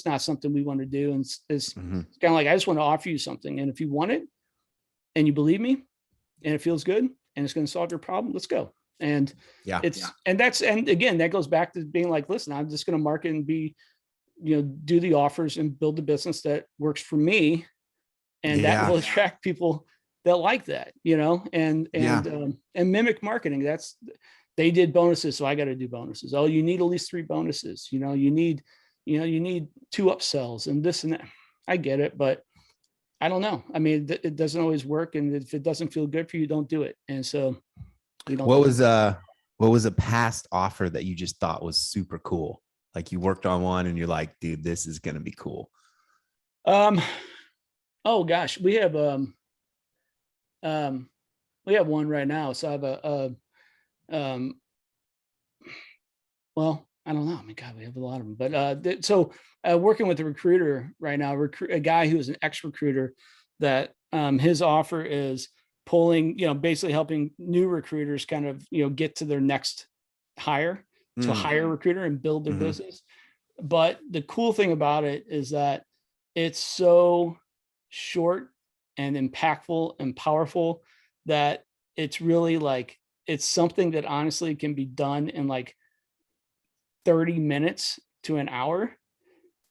not something we want to do. And it's kind of like, I just want to offer you something. And if you want it and you believe me and it feels good and it's going to solve your problem, let's go. And and again, that goes back to being like, listen, I'm just going to market and do the offers and build the business that works for me. And that will attract people that like that, and mimic marketing. They did bonuses, so I got to do bonuses. Oh, you need at least 3 bonuses. You need 2 upsells and this and that. I get it, but I don't know. I mean, it doesn't always work. And if it doesn't feel good for you, don't do it. And so we don't. What was a past offer that you just thought was super cool? Like, you worked on one and you're like, dude, this is going to be cool. Oh gosh, we have one right now. So I have well, I don't know. I mean, God, we have a lot of them, but working with a recruiter right now, a guy who is an ex-recruiter, that his offer is pulling, basically helping new recruiters kind of, get to their next hire, to hire a recruiter and build their business. But the cool thing about it is that it's so short and impactful and powerful that it's really like, it's something that honestly can be done in like 30 minutes to an hour,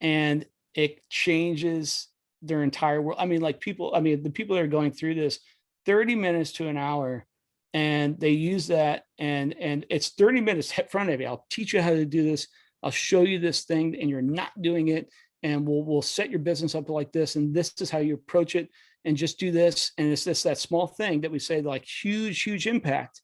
and it changes their entire world. I mean, the people that are going through this, 30 minutes to an hour, and they use that, and it's 30 minutes in front of you. I'll teach you how to do this. I'll show you this thing, and you're not doing it. and we'll set your business up like this, and this is how you approach it, and just do this. And it's just that small thing that we say, like, huge impact.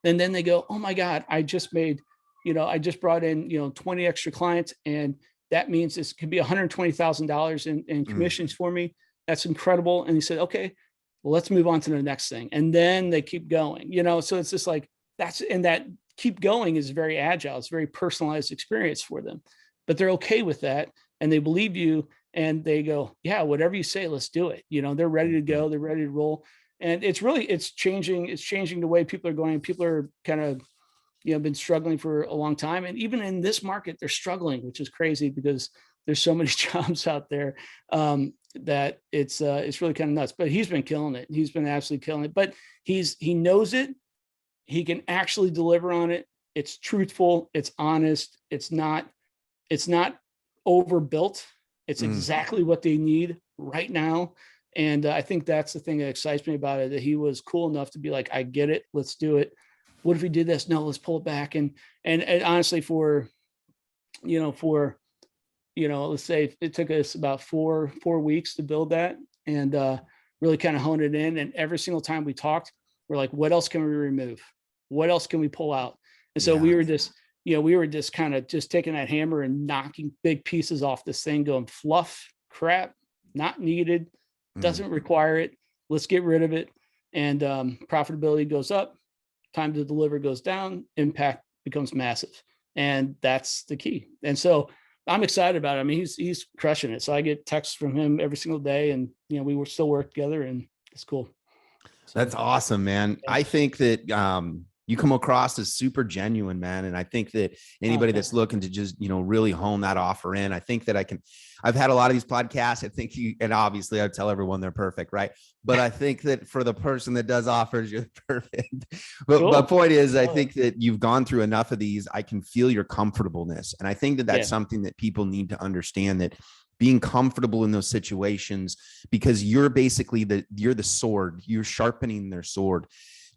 And then they go, oh my God, I just brought in, 20 extra clients, and that means this could be $120,000 in commissions for me. That's incredible. And he said, okay, well, let's move on to the next thing. And then they keep going, so it's just like, that keep going is very agile. It's a very personalized experience for them, but they're okay with that. And they believe you, and they go, yeah, whatever you say, let's do it. They're ready to go. They're ready to roll. And it's changing the way people are going. People are kind of, been struggling for a long time. And even in this market, they're struggling, which is crazy because there's so many jobs out there that it's really kind of nuts. But he's been killing it. He's been absolutely killing it. But he knows it. He can actually deliver on it. It's truthful. It's honest. It's not overbuilt. It's exactly what they need right now. And I think that's the thing that excites me about it, that he was cool enough to be like, I get it. Let's do it. What if we did this? No, let's pull it back. And honestly, for let's say it took us about four weeks to build that, and really kind of hone it in. And every single time we talked, we're like, what else can we remove? What else can we pull out? And so we were just kind of just taking that hammer and knocking big pieces off this thing, going, fluff, crap, not needed, doesn't require it. Let's get rid of it. And profitability goes up, time to deliver goes down, impact becomes massive. And that's the key. And so I'm excited about it. I mean, he's crushing it. So I get texts from him every single day, and we were still work together, and it's cool. So, that's awesome, man. Yeah. I think that you come across as super genuine, man. And I think that anybody that's looking to just, really hone that offer in, I think that I've had a lot of these podcasts. I think and obviously I tell everyone they're perfect, right? But I think that for the person that does offers, you're perfect. But cool. My point is, I think that you've gone through enough of these. I can feel your comfortableness. And I think that that's something that people need to understand, that being comfortable in those situations, because you're basically you're the sword, you're sharpening their sword.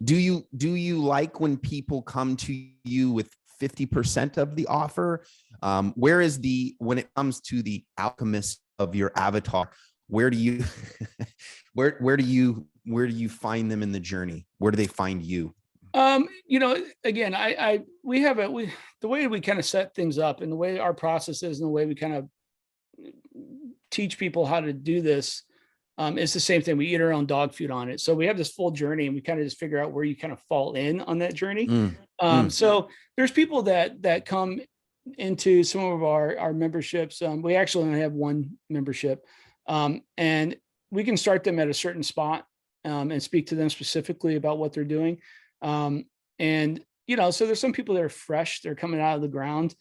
Do you like when people come to you with 50% of the offer? Where is when it comes to the alchemist of your avatar, where do you where do you find them in the journey? Where do they find you? Again, the way we kind of set things up, and the way our process is, and the way we kind of teach people how to do this, it's the same thing. We eat our own dog food on it. So we have this full journey, and we kind of just figure out where you kind of fall in on that journey. So there's people that come into some of our memberships. We actually only have one membership, and we can start them at a certain spot and speak to them specifically about what they're doing. So there's some people that are fresh, they're coming out of the ground.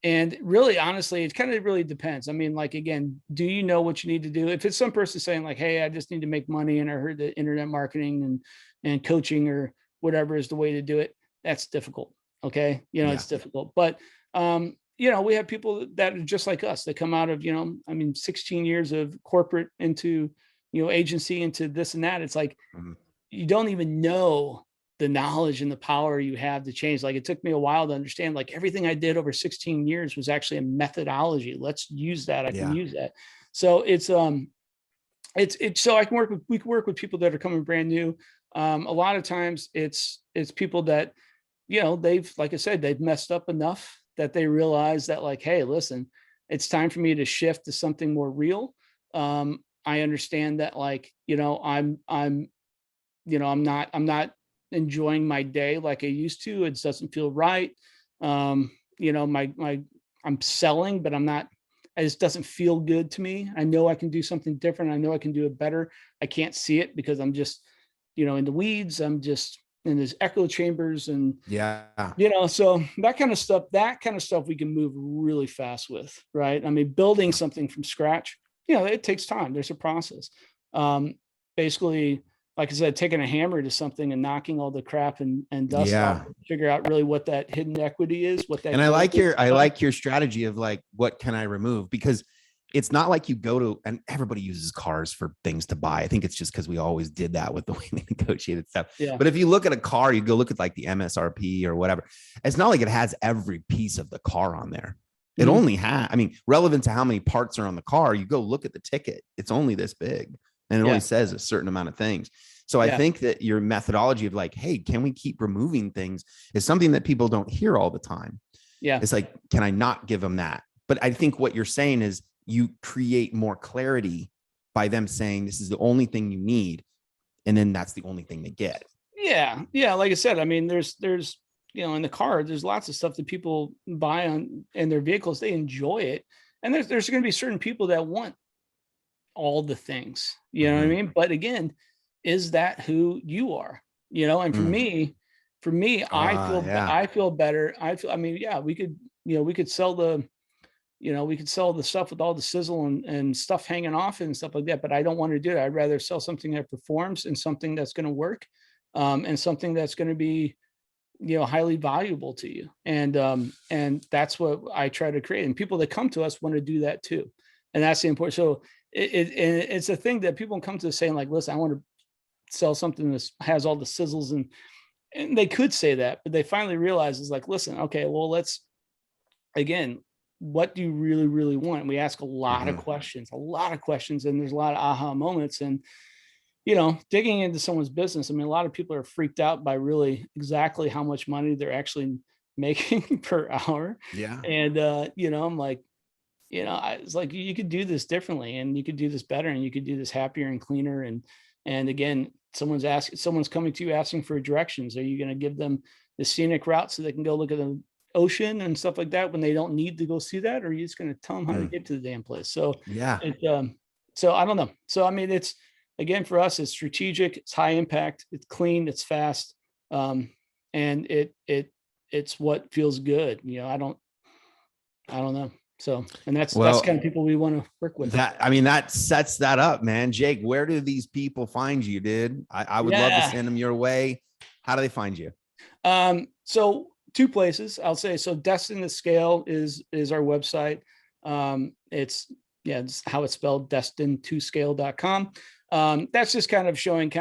And really, honestly, it kind of really depends. I mean, like, again, do you know what you need to do? If it's some person saying like, hey, I just need to make money, and I heard that internet marketing and coaching or whatever is the way to do it, that's difficult. Okay. It's difficult, but, we have people that are just like us. They come out of, 16 years of corporate into, agency, into this and that. It's like, you don't even know the knowledge and the power you have to change. Like, it took me a while to understand, like, everything I did over 16 years was actually a methodology. Let's use that. I can use that. So it's so we can work with people that are coming brand new. A lot of times it's people that, they've, like I said, they've messed up enough that they realize that, like, hey, listen, it's time for me to shift to something more real. I understand that, like, I'm not enjoying my day like I used to. It doesn't feel right. I'm selling, but it just doesn't feel good to me. I know I can do something different. I know I can do it better. I can't see it because I'm just, in the weeds. I'm just in these echo chambers, and so that kind of stuff we can move really fast with, right? I mean, building something from scratch, it takes time. There's a process. Basically, like I said, taking a hammer to something and knocking all the crap and dust off, figure out really what that hidden equity is, I like your strategy of, like, what can I remove? Because it's not like you go to, and everybody uses cars for things to buy. I think it's just because we always did that with the way we negotiated stuff. Yeah. But if you look at a car, you go look at like the MSRP or whatever. It's not like it has every piece of the car on there. It only I mean, relevant to how many parts are on the car, you go look at the ticket. It's only this big, and it only says a certain amount of things. So I think that your methodology of like, hey, can we keep removing things, is something that people don't hear all the time. Yeah. It's like, can I not give them that? But I think what you're saying is you create more clarity by them saying this is the only thing you need. And then that's the only thing they get. Yeah. Yeah. Like I said, I mean, there's, in the car, there's lots of stuff that people buy in their vehicles. They enjoy it. And there's going to be certain people that want all the things, you know what I mean? But again, is that who you are? And for me, I feel better. We could sell the stuff with all the sizzle and stuff hanging off and stuff like that, but I don't want to do it. I'd rather sell something that performs and something that's going to work, and something that's going to be, highly valuable to you. And that's what I try to create. And people that come to us want to do that too. And that's the important. So it's a thing that people come to us saying like, listen, I want to sell something that has all the sizzles, and they could say that, but they finally realize is like, listen, okay, well, again, what do you really, really want? And we ask a lot of questions, and there's a lot of aha moments. And, digging into someone's business, I mean, a lot of people are freaked out by really exactly how much money they're actually making per hour. Yeah. And, I'm like, it's like, you could do this differently, and you could do this better, and you could do this happier and cleaner. And again, someone's coming to you asking for directions. Are you going to give them the scenic route so they can go look at the ocean and stuff like that when they don't need to go see that? Or are you just going to tell them how to get to the damn place? So yeah. So I don't know. So, I mean, it's, again, for us, it's strategic, it's high impact, it's clean, it's fast. And it's what feels good. I don't know. So, and that's kind of people we want to work with. That sets that up, man. Jake, where do these people find you, dude? I would love to send them your way. How do they find you? So 2 places I'll say. So Destined to Scale is our website. It's how it's spelled, destined2scale.com. That's just kind of showing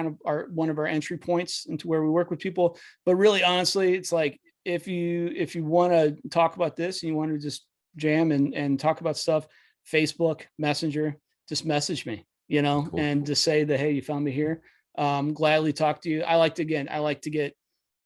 one of our entry points into where we work with people. But really, honestly, it's like, if you want to talk about this and you want to just jam and talk about stuff, Facebook, Messenger, just message me, cool. And just say that, hey, you found me here. Gladly talk to you. I like to get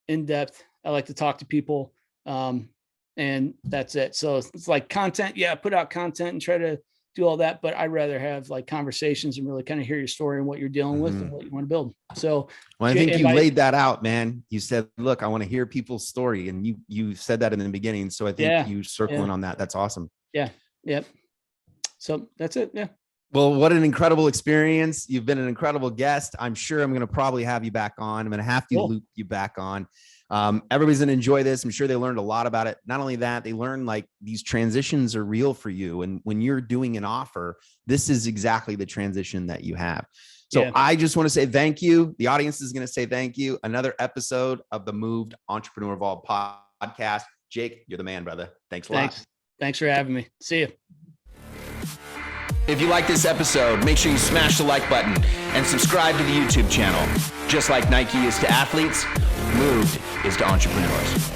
in depth. I like to talk to people. And that's it. So it's like content. Yeah. Put out content and try to do all that, but I'd rather have like conversations and really kind of hear your story and what you're dealing with and what you want to build. So, well, I think you laid that out, man. You said, look, I want to hear people's story. And you said that in the beginning. So I think you circling on that. That's awesome. Yeah. Yep. So that's it. Yeah. Well, what an incredible experience. You've been an incredible guest. I'm sure I'm going to probably have you back on. I'm going to have to loop you back on. Everybody's going to enjoy this. I'm sure they learned a lot about it. Not only that, they learned like these transitions are real for you. And when you're doing an offer, this is exactly the transition that you have. So I just want to say thank you. The audience is going to say thank you. Another episode of the Moved Entrepreneur Evolved podcast. Jake, you're the man, brother. Thanks a lot. Thanks for having me. See you. If you like this episode, make sure you smash the like button and subscribe to the YouTube channel. Just like Nike is to athletes, Moved is to entrepreneurs.